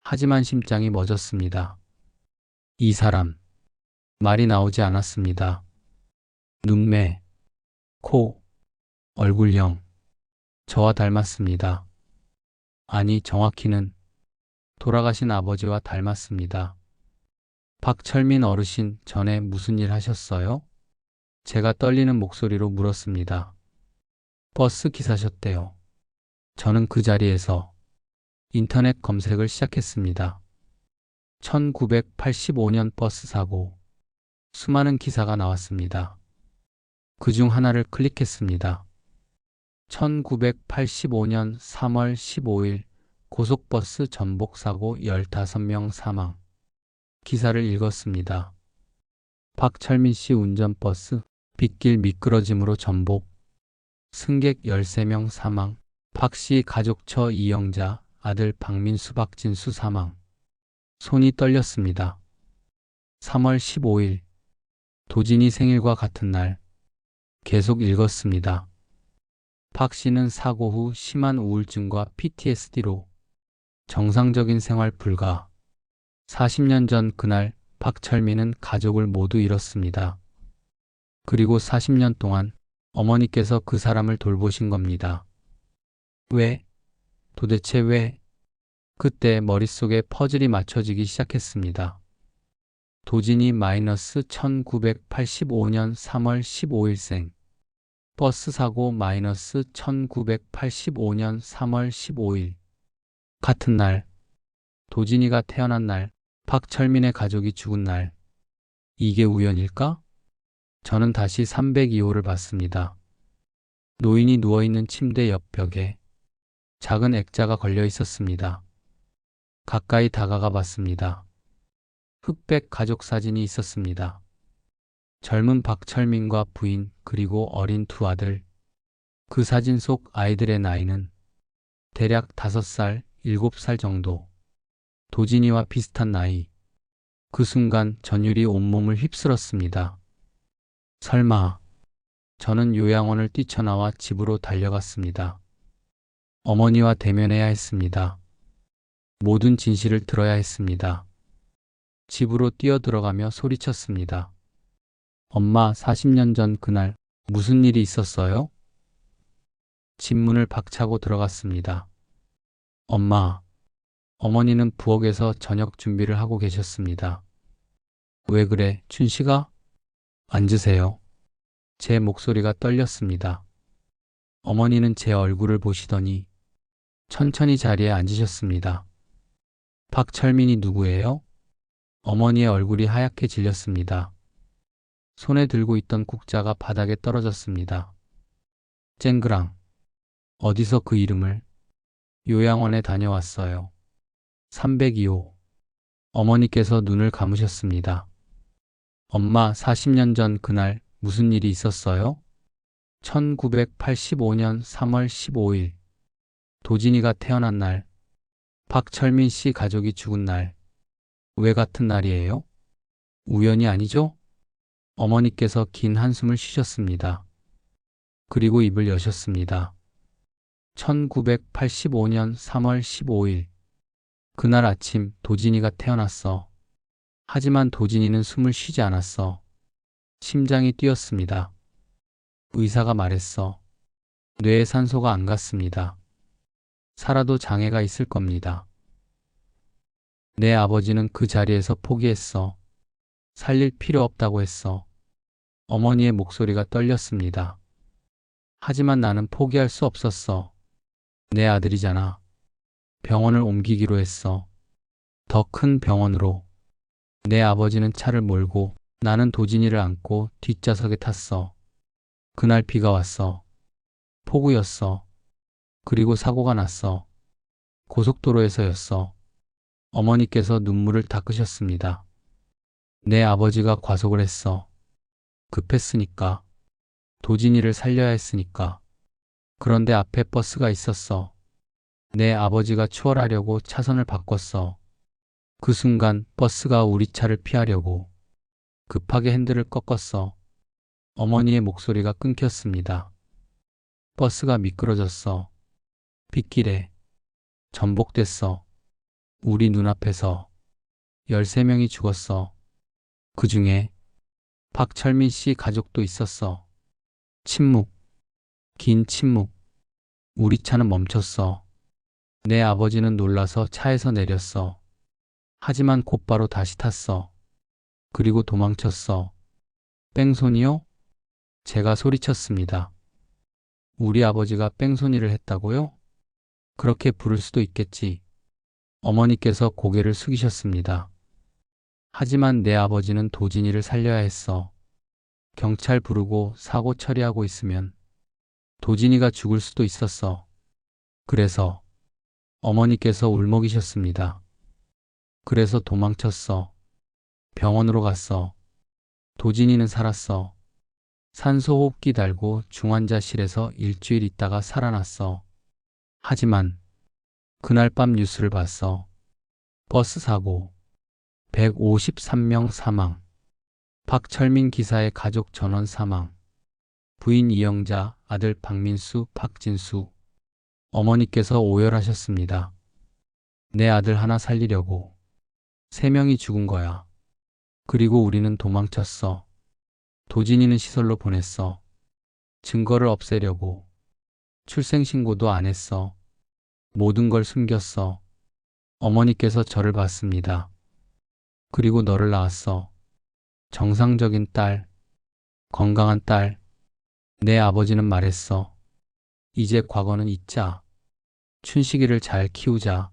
B: 하지만 심장이 멎었습니다. 이 사람. 말이 나오지 않았습니다. 눈매, 코, 얼굴형. 저와 닮았습니다. 아니, 정확히는 돌아가신 아버지와 닮았습니다. 박철민 어르신, 전에 무슨 일 하셨어요? 제가 떨리는 목소리로 물었습니다. 버스 기사셨대요. 저는 그 자리에서 인터넷 검색을 시작했습니다. 1985년 버스 사고. 수많은 기사가 나왔습니다. 그 중 하나를 클릭했습니다. 1985년 3월 15일 고속버스 전복 사고 15명 사망. 기사를 읽었습니다. 박철민 씨 운전 버스 빗길 미끄러짐으로 전복. 승객 13명 사망. 박 씨 가족 처 이영자, 아들 박민수 박진수 사망. 손이 떨렸습니다. 3월 15일 도진이 생일과 같은 날. 계속 읽었습니다. 박 씨는 사고 후 심한 우울증과 PTSD로 정상적인 생활 불가. 40년 전 그날 박철민은 가족을 모두 잃었습니다. 그리고 40년 동안 어머니께서 그 사람을 돌보신 겁니다. 왜? 도대체 왜? 그때 머릿속에 퍼즐이 맞춰지기 시작했습니다. 도진이 마이너스 1985년 3월 15일생. 버스 사고 마이너스 1985년 3월 15일. 같은 날. 도진이가 태어난 날. 박철민의 가족이 죽은 날. 이게 우연일까? 저는 다시 302호를 봤습니다. 노인이 누워있는 침대 옆 벽에 작은 액자가 걸려 있었습니다. 가까이 다가가 봤습니다. 흑백 가족 사진이 있었습니다. 젊은 박철민과 부인 그리고 어린 두 아들. 그 사진 속 아이들의 나이는 대략 5살, 7살 정도. 도진이와 비슷한 나이. 그 순간 전율이 온몸을 휩쓸었습니다. 설마. 저는 요양원을 뛰쳐나와 집으로 달려갔습니다. 어머니와 대면해야 했습니다. 모든 진실을 들어야 했습니다. 집으로 뛰어들어가며 소리쳤습니다. 엄마, 40년 전 그날 무슨 일이 있었어요? 집 문을 박차고 들어갔습니다. 엄마. 어머니는 부엌에서 저녁 준비를 하고 계셨습니다. 왜 그래, 춘식아? 앉으세요. 제 목소리가 떨렸습니다. 어머니는 제 얼굴을 보시더니 천천히 자리에 앉으셨습니다. 박철민이 누구예요? 어머니의 얼굴이 하얗게 질렸습니다. 손에 들고 있던 국자가 바닥에 떨어졌습니다. 쨍그랑. 어디서 그 이름을? 요양원에 다녀왔어요. 302호. 어머니께서 눈을 감으셨습니다. 엄마, 40년 전 그날 무슨 일이 있었어요? 1985년 3월 15일. 도진이가 태어난 날. 박철민 씨 가족이 죽은 날. 왜 같은 날이에요? 우연이 아니죠? 어머니께서 긴 한숨을 쉬셨습니다. 그리고 입을 여셨습니다. 1985년 3월 15일. 그날 아침 도진이가 태어났어. 하지만 도진이는 숨을 쉬지 않았어. 심장이 뛰었습니다. 의사가 말했어. 뇌에 산소가 안 갔습니다. 살아도 장애가 있을 겁니다. 내 아버지는 그 자리에서 포기했어. 살릴 필요 없다고 했어. 어머니의 목소리가 떨렸습니다. 하지만 나는 포기할 수 없었어. 내 아들이잖아. 병원을 옮기기로 했어. 더 큰 병원으로. 내 아버지는 차를 몰고 나는 도진이를 안고 뒷좌석에 탔어. 그날 비가 왔어. 폭우였어. 그리고 사고가 났어. 고속도로에서였어. 어머니께서 눈물을 닦으셨습니다. 내 아버지가 과속을 했어. 급했으니까. 도진이를 살려야 했으니까. 그런데 앞에 버스가 있었어. 내 아버지가 추월하려고 차선을 바꿨어. 그 순간 버스가 우리 차를 피하려고 급하게 핸들을 꺾었어. 어머니의 목소리가 끊겼습니다. 버스가 미끄러졌어. 빗길에 전복됐어. 우리 눈앞에서 13명이 죽었어. 그 중에 박철민 씨 가족도 있었어. 침묵. 긴 침묵. 우리 차는 멈췄어. 내 아버지는 놀라서 차에서 내렸어. 하지만 곧바로 다시 탔어. 그리고 도망쳤어. 뺑소니요? 제가 소리쳤습니다. 우리 아버지가 뺑소니를 했다고요? 그렇게 부를 수도 있겠지. 어머니께서 고개를 숙이셨습니다. 하지만 내 아버지는 도진이를 살려야 했어. 경찰 부르고 사고 처리하고 있으면 도진이가 죽을 수도 있었어. 그래서 어머니께서 울먹이셨습니다. 그래서 도망쳤어. 병원으로 갔어. 도진이는 살았어. 산소호흡기 달고 중환자실에서 일주일 있다가 살아났어. 하지만 그날 밤 뉴스를 봤어. 버스 사고. 153명 사망. 박철민 기사의 가족 전원 사망. 부인 이영자, 아들 박민수, 박진수. 어머니께서 오열하셨습니다. 내 아들 하나 살리려고. 3명이 죽은 거야. 그리고 우리는 도망쳤어. 도진이는 시설로 보냈어. 증거를 없애려고. 출생신고도 안 했어. 모든 걸 숨겼어. 어머니께서 저를 봤습니다. 그리고 너를 낳았어. 정상적인 딸, 건강한 딸. 내 아버지는 말했어. 이제 과거는 잊자. 춘식이를 잘 키우자.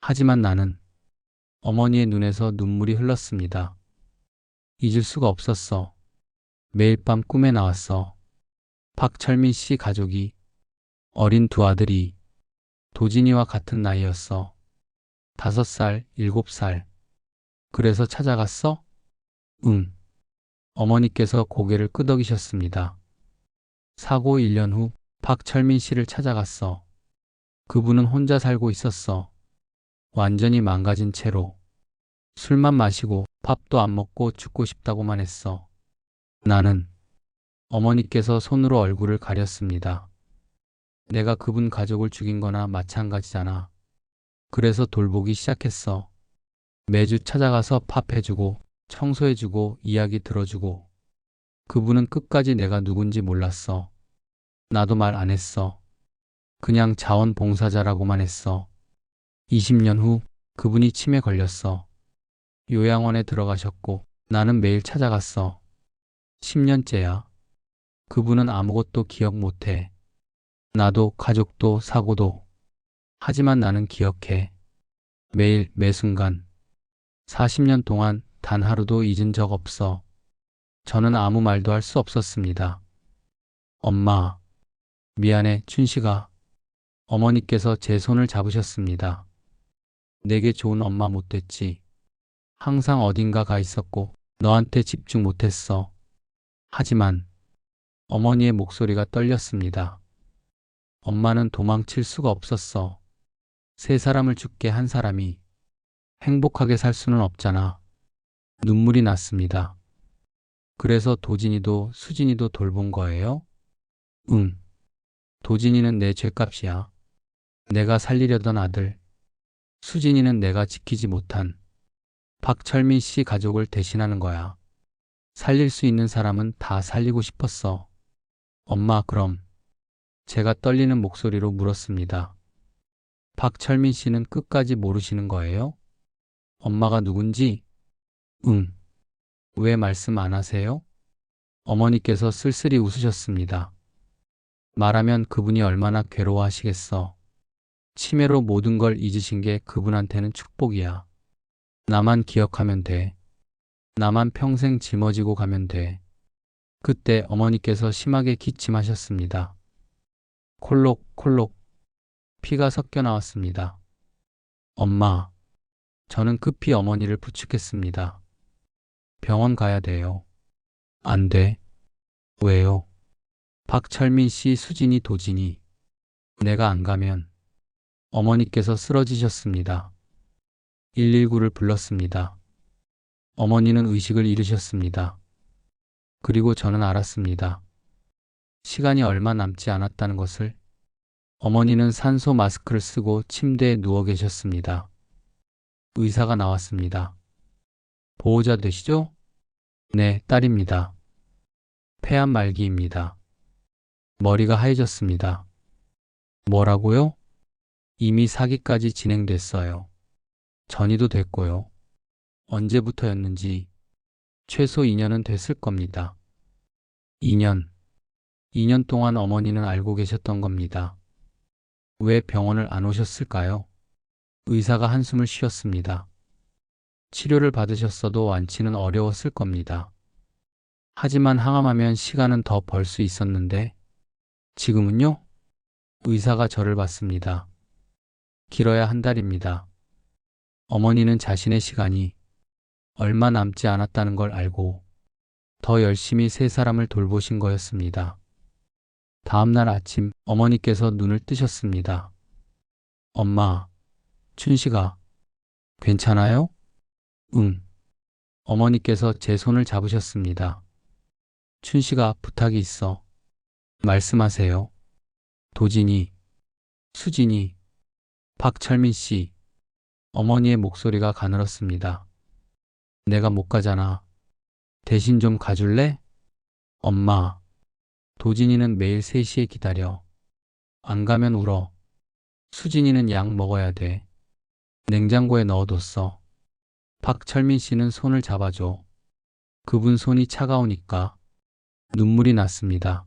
B: 하지만 나는 어머니의 눈에서 눈물이 흘렀습니다. 잊을 수가 없었어. 매일 밤 꿈에 나왔어. 박철민 씨 가족이, 어린 2아들이 도진이와 같은 나이였어. 5살, 7살. 그래서 찾아갔어? 응. 어머니께서 고개를 끄덕이셨습니다. 사고 1년 후 박철민 씨를 찾아갔어. 그분은 혼자 살고 있었어. 완전히 망가진 채로. 술만 마시고 밥도 안 먹고 죽고 싶다고만 했어. 나는 어머니께서 손으로 얼굴을 가렸습니다. 내가 그분 가족을 죽인 거나 마찬가지잖아. 그래서 돌보기 시작했어. 매주 찾아가서 밥 해주고 청소해주고 이야기 들어주고. 그분은 끝까지 내가 누군지 몰랐어. 나도 말 안 했어. 그냥 자원봉사자라고만 했어. 20년 후 그분이 치매 걸렸어. 요양원에 들어가셨고 나는 매일 찾아갔어. 10년째야. 그분은 아무것도 기억 못해. 나도 가족도 사고도. 하지만 나는 기억해. 매일 매 순간. 40년 동안 단 하루도 잊은 적 없어. 저는 아무 말도 할 수 없었습니다. 엄마, 미안해, 춘식아. 어머니께서 제 손을 잡으셨습니다. 내게 좋은 엄마 못 됐지. 항상 어딘가 가 있었고 너한테 집중 못했어. 하지만 어머니의 목소리가 떨렸습니다. 엄마는 도망칠 수가 없었어. 3사람을 죽게 한 사람이 행복하게 살 수는 없잖아. 눈물이 났습니다. 그래서 도진이도 수진이도 돌본 거예요? 응. 도진이는 내 죗값이야. 내가 살리려던 아들. 수진이는 내가 지키지 못한 박철민 씨 가족을 대신하는 거야. 살릴 수 있는 사람은 다 살리고 싶었어. 엄마, 그럼? 제가 떨리는 목소리로 물었습니다. 박철민 씨는 끝까지 모르시는 거예요? 엄마가 누군지? 응. 왜 말씀 안 하세요? 어머니께서 쓸쓸히 웃으셨습니다. 말하면 그분이 얼마나 괴로워하시겠어. 치매로 모든 걸 잊으신 게 그분한테는 축복이야. 나만 기억하면 돼. 나만 평생 짊어지고 가면 돼. 그때 어머니께서 심하게 기침하셨습니다. 콜록콜록 피가 섞여 나왔습니다. 엄마, 저는 급히 어머니를 부축했습니다. 병원 가야 돼요. 안 돼. 왜요? 박철민 씨, 수진이, 도진이. 내가 안 가면 어머니께서 쓰러지셨습니다. 119를 불렀습니다. 어머니는 의식을 잃으셨습니다. 그리고 저는 알았습니다. 시간이 얼마 남지 않았다는 것을. 어머니는 산소 마스크를 쓰고 침대에 누워 계셨습니다. 의사가 나왔습니다. 보호자 되시죠? 네, 딸입니다. 폐암 말기입니다. 머리가 하얘졌습니다. 뭐라고요? 이미 사기까지 진행됐어요. 전이도 됐고요. 언제부터였는지 최소 2년은 됐을 겁니다. 2년. 2년 동안 어머니는 알고 계셨던 겁니다. 왜 병원을 안 오셨을까요? 의사가 한숨을 쉬었습니다. 치료를 받으셨어도 완치는 어려웠을 겁니다. 하지만 항암하면 시간은 더 벌 수 있었는데 지금은요? 의사가 저를 봤습니다. 길어야 한 달입니다. 어머니는 자신의 시간이 얼마 남지 않았다는 걸 알고 더 열심히 세 사람을 돌보신 거였습니다. 다음 날 아침 어머니께서 눈을 뜨셨습니다. 엄마, 춘식아, 괜찮아요? 응. 어머니께서 제 손을 잡으셨습니다. 춘식아, 부탁이 있어. 말씀하세요. 도진이, 수진이, 박철민 씨. 어머니의 목소리가 가늘었습니다. 내가 못 가잖아. 대신 좀 가줄래? 엄마, 도진이는 매일 3시에 기다려. 안 가면 울어. 수진이는 약 먹어야 돼. 냉장고에 넣어뒀어. 박철민 씨는 손을 잡아줘. 그분 손이 차가우니까 눈물이 났습니다.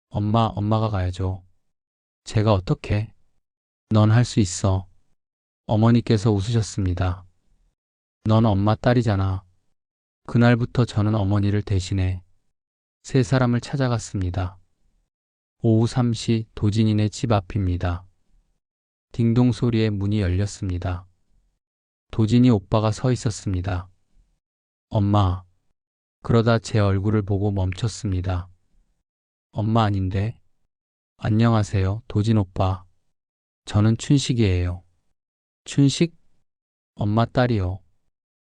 B: 엄마가 가야죠. 제가 어떻게? 넌 할 수 있어. 어머니께서 웃으셨습니다. 넌 엄마 딸이잖아. 그날부터 저는 어머니를 대신해 세 사람을 찾아갔습니다. 오후 3시 도진이네 집 앞입니다. 딩동 소리에 문이 열렸습니다. 도진이 오빠가 서 있었습니다. 엄마. 그러다 제 얼굴을 보고 멈췄습니다. 엄마 아닌데. 안녕하세요, 도진 오빠. 저는 춘식이에요. 춘식? 엄마 딸이요.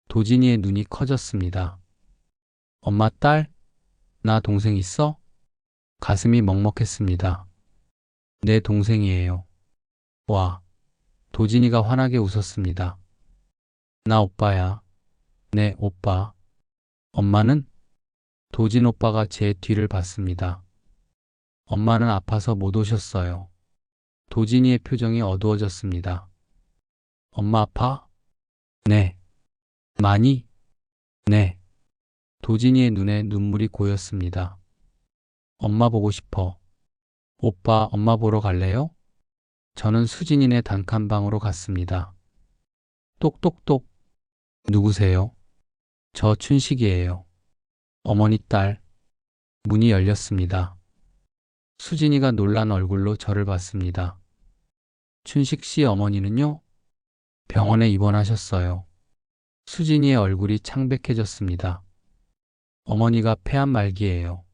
B: 도진이의 눈이 커졌습니다. 엄마 딸? 나 동생 있어? 가슴이 먹먹했습니다. 내 동생이에요. 와. 도진이가 환하게 웃었습니다. 나 오빠야. 네, 오빠. 엄마는? 도진 오빠가 제 뒤를 봤습니다. 엄마는 아파서 못 오셨어요. 도진이의 표정이 어두워졌습니다. 엄마 아파? 네. 많이? 네. 도진이의 눈에 눈물이 고였습니다. 엄마 보고 싶어. 오빠, 엄마 보러 갈래요? 저는 수진이네 단칸방으로 갔습니다. 똑똑똑. 누구세요? 저 춘식이에요. 어머니 딸. 문이 열렸습니다. 수진이가 놀란 얼굴로 저를 봤습니다. 춘식 씨 어머니는요? 병원에 입원하셨어요. 수진이의 얼굴이 창백해졌습니다. 어머니가 폐암 말기예요.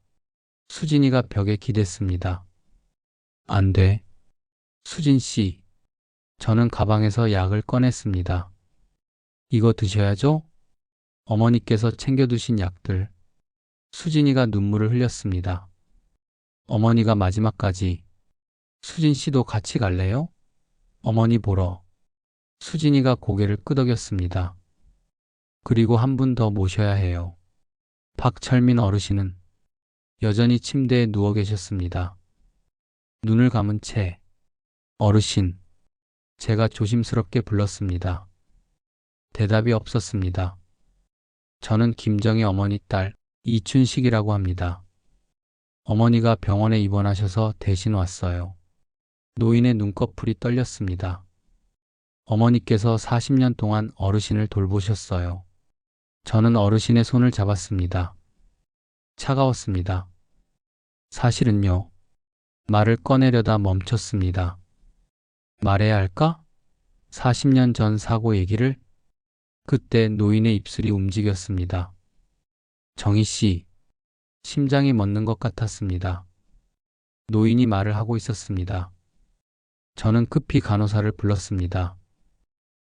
B: 수진이가 벽에 기댔습니다. 안 돼. 수진 씨. 저는 가방에서 약을 꺼냈습니다. 이거 드셔야죠? 어머니께서 챙겨두신 약들. 수진이가 눈물을 흘렸습니다. 어머니가 마지막까지 수진 씨도 같이 갈래요? 어머니 보러. 수진이가 고개를 끄덕였습니다. 그리고 한 분 더 모셔야 해요. 박철민 어르신은 여전히 침대에 누워 계셨습니다. 눈을 감은 채 어르신. 제가 조심스럽게 불렀습니다. 대답이 없었습니다. 저는 김정희 어머니 딸 이춘식이라고 합니다. 어머니가 병원에 입원하셔서 대신 왔어요. 노인의 눈꺼풀이 떨렸습니다. 어머니께서 40년 동안 어르신을 돌보셨어요. 저는 어르신의 손을 잡았습니다. 차가웠습니다. 사실은요. 말을 꺼내려다 멈췄습니다. 말해야 할까? 40년 전 사고 얘기를? 그때 노인의 입술이 움직였습니다. 정희 씨, 심장이 멎는 것 같았습니다. 노인이 말을 하고 있었습니다. 저는 급히 간호사를 불렀습니다.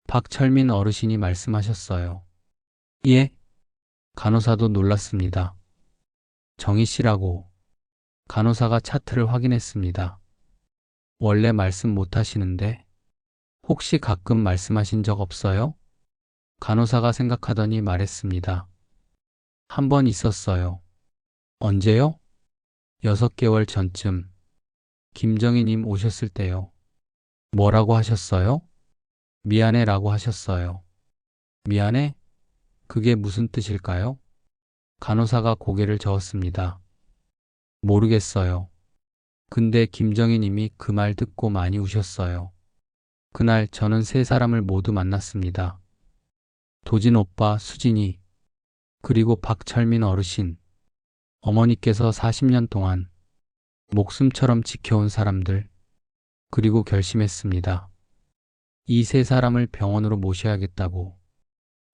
B: 박철민 어르신이 말씀하셨어요. 예? 간호사도 놀랐습니다. 정희 씨라고. 간호사가 차트를 확인했습니다. 원래 말씀 못 하시는데 혹시 가끔 말씀하신 적 없어요? 간호사가 생각하더니 말했습니다. 한 번 있었어요. 언제요? 6개월 전쯤. 김정희님 오셨을 때요. 뭐라고 하셨어요? 미안해라고 하셨어요. 미안해? 그게 무슨 뜻일까요? 간호사가 고개를 저었습니다. 모르겠어요. 근데 김정희 님이 그 말 듣고 많이 우셨어요. 그날 저는 세 사람을 모두 만났습니다. 도진 오빠, 수진이, 그리고 박철민 어르신, 어머니께서 40년 동안 목숨처럼 지켜온 사람들, 그리고 결심했습니다. 이 세 사람을 병원으로 모셔야겠다고,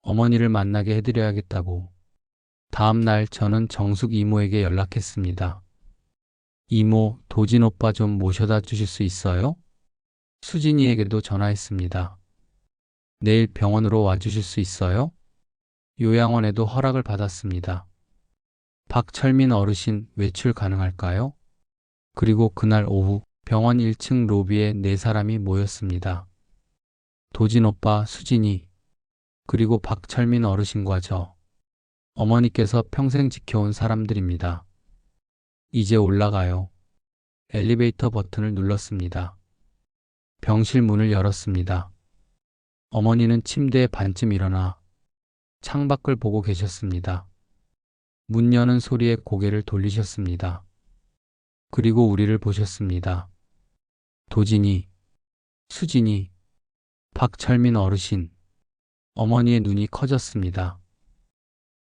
B: 어머니를 만나게 해드려야겠다고. 다음 날 저는 정숙 이모에게 연락했습니다. 이모, 도진 오빠 좀 모셔다 주실 수 있어요? 수진이에게도 전화했습니다. 내일 병원으로 와주실 수 있어요? 요양원에도 허락을 받았습니다. 박철민 어르신 외출 가능할까요? 그리고 그날 오후 병원 1층 로비에 네 사람이 모였습니다. 도진 오빠, 수진이, 그리고 박철민 어르신과 저. 어머니께서 평생 지켜온 사람들입니다. 이제 올라가요. 엘리베이터 버튼을 눌렀습니다. 병실 문을 열었습니다. 어머니는 침대에 반쯤 일어나 창밖을 보고 계셨습니다. 문 여는 소리에 고개를 돌리셨습니다. 그리고 우리를 보셨습니다. 도진이, 수진이, 박철민 어르신, 어머니의 눈이 커졌습니다.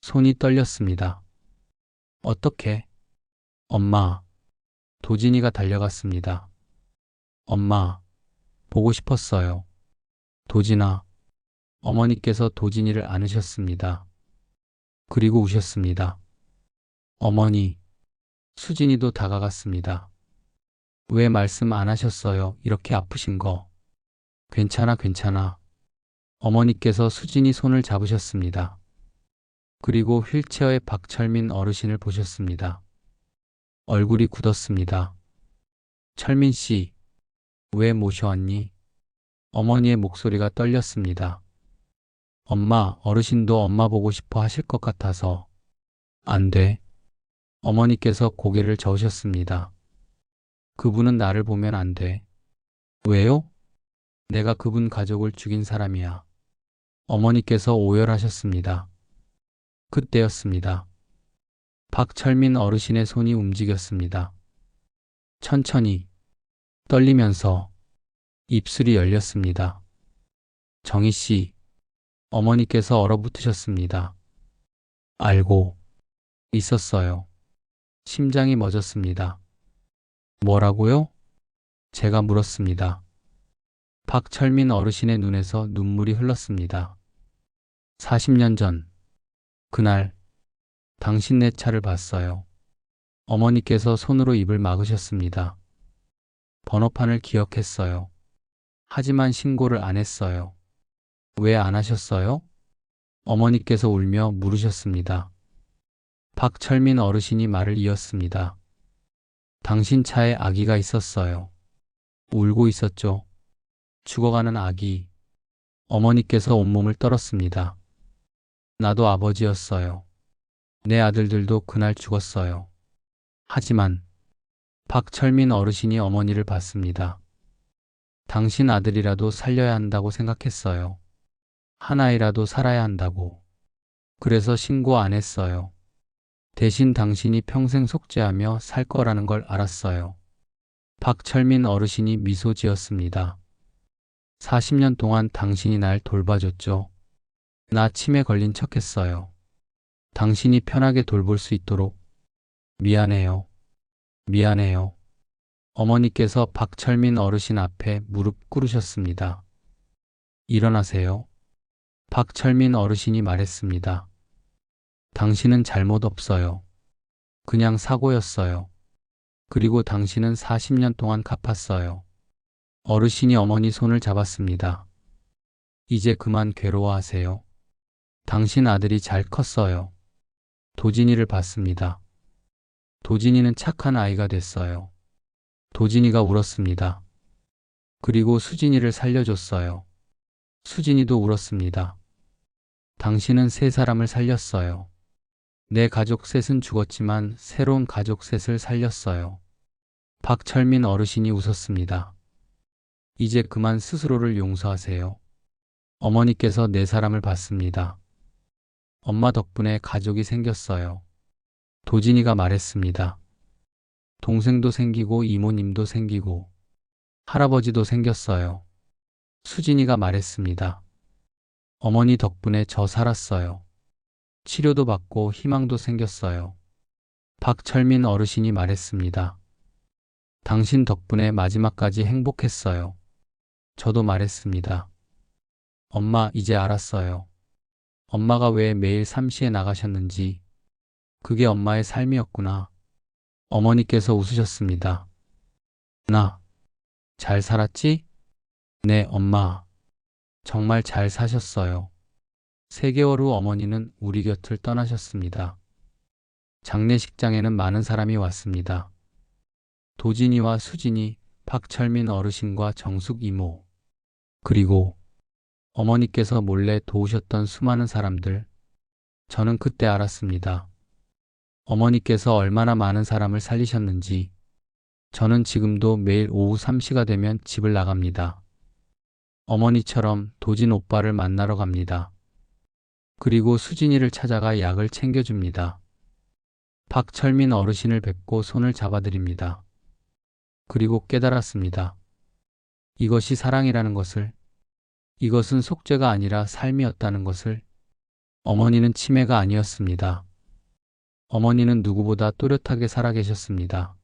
B: 손이 떨렸습니다. 어떻게? 엄마, 도진이가 달려갔습니다. 엄마, 보고 싶었어요. 도진아, 어머니께서 도진이를 안으셨습니다. 그리고 우셨습니다. 어머니, 수진이도 다가갔습니다. 왜 말씀 안 하셨어요? 이렇게 아프신 거. 괜찮아, 괜찮아. 어머니께서 수진이 손을 잡으셨습니다. 그리고 휠체어의 박철민 어르신을 보셨습니다. 얼굴이 굳었습니다. 철민 씨, 왜 모셔왔니? 어머니의 목소리가 떨렸습니다. 엄마, 어르신도 엄마 보고 싶어 하실 것 같아서. 안 돼. 어머니께서 고개를 저으셨습니다. 그분은 나를 보면 안 돼. 왜요? 내가 그분 가족을 죽인 사람이야. 어머니께서 오열하셨습니다. 그때였습니다. 박철민 어르신의 손이 움직였습니다. 천천히, 떨리면서 입술이 열렸습니다. 정희 씨, 어머니께서 얼어붙으셨습니다. 알고 있었어요. 심장이 멎었습니다. 뭐라고요? 제가 물었습니다. 박철민 어르신의 눈에서 눈물이 흘렀습니다. 40년 전, 그날, 당신 내 차를 봤어요. 어머니께서 손으로 입을 막으셨습니다. 번호판을 기억했어요. 하지만 신고를 안 했어요. 왜 안 하셨어요? 어머니께서 울며 물으셨습니다. 박철민 어르신이 말을 이었습니다. 당신 차에 아기가 있었어요. 울고 있었죠. 죽어가는 아기. 어머니께서 온몸을 떨었습니다. 나도 아버지였어요. 내 아들들도 그날 죽었어요. 하지만 박철민 어르신이 어머니를 봤습니다. 당신 아들이라도 살려야 한다고 생각했어요. 하나이라도 살아야 한다고. 그래서 신고 안 했어요. 대신 당신이 평생 속죄하며 살 거라는 걸 알았어요. 박철민 어르신이 미소 지었습니다. 40년 동안 당신이 날 돌봐줬죠. 나 치매 걸린 척 했어요. 당신이 편하게 돌볼 수 있도록. 미안해요. 미안해요. 어머니께서 박철민 어르신 앞에 무릎 꿇으셨습니다. 일어나세요. 박철민 어르신이 말했습니다. 당신은 잘못 없어요. 그냥 사고였어요. 그리고 당신은 40년 동안 갚았어요. 어르신이 어머니 손을 잡았습니다. 이제 그만 괴로워하세요. 당신 아들이 잘 컸어요. 도진이를 봤습니다. 도진이는 착한 아이가 됐어요. 도진이가 울었습니다. 그리고 수진이를 살려줬어요. 수진이도 울었습니다. 당신은 세 사람을 살렸어요. 내 가족 셋은 죽었지만 새로운 가족 셋을 살렸어요. 박철민 어르신이 웃었습니다. 이제 그만 스스로를 용서하세요. 어머니께서 네 사람을 봤습니다. 엄마 덕분에 가족이 생겼어요. 도진이가 말했습니다. 동생도 생기고 이모님도 생기고 할아버지도 생겼어요. 수진이가 말했습니다. 어머니 덕분에 저 살았어요. 치료도 받고 희망도 생겼어요. 박철민 어르신이 말했습니다. 당신 덕분에 마지막까지 행복했어요. 저도 말했습니다. 엄마, 이제 알았어요. 엄마가 왜 매일 삼시에 나가셨는지. 그게 엄마의 삶이었구나. 어머니께서 웃으셨습니다. 나, 잘 살았지? 네, 엄마. 정말 잘 사셨어요. 3개월 후 어머니는 우리 곁을 떠나셨습니다. 장례식장에는 많은 사람이 왔습니다. 도진이와 수진이, 박철민 어르신과 정숙 이모, 그리고 어머니께서 몰래 도우셨던 수많은 사람들. 저는 그때 알았습니다. 어머니께서 얼마나 많은 사람을 살리셨는지. 저는 지금도 매일 오후 3시가 되면 집을 나갑니다. 어머니처럼 도진 오빠를 만나러 갑니다. 그리고 수진이를 찾아가 약을 챙겨줍니다. 박철민 어르신을 뵙고 손을 잡아드립니다. 그리고 깨달았습니다. 이것이 사랑이라는 것을, 이것은 속죄가 아니라 삶이었다는 것을. 어머니는 치매가 아니었습니다. 어머니는 누구보다 또렷하게 살아계셨습니다.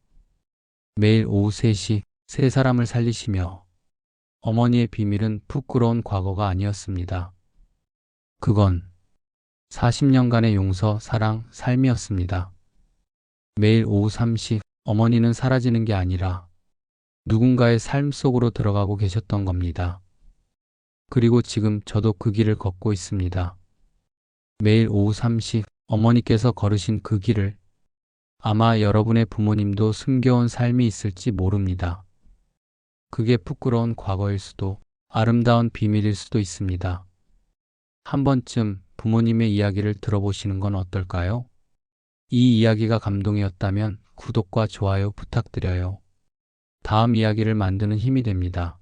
B: 매일 오후 3시 세 사람을 살리시며 어머니의 비밀은 부끄러운 과거가 아니었습니다. 그건 40년간의 용서, 사랑, 삶이었습니다. 매일 오후 3시 어머니는 사라지는 게 아니라 누군가의 삶 속으로 들어가고 계셨던 겁니다. 그리고 지금 저도 그 길을 걷고 있습니다. 매일 오후 3시 어머니께서 걸으신 그 길을 아마 여러분의 부모님도 숨겨온 삶이 있을지 모릅니다. 그게 부끄러운 과거일 수도 아름다운 비밀일 수도 있습니다. 한 번쯤 부모님의 이야기를 들어보시는 건 어떨까요? 이 이야기가 감동이었다면 구독과 좋아요 부탁드려요. 다음 이야기를 만드는 힘이 됩니다.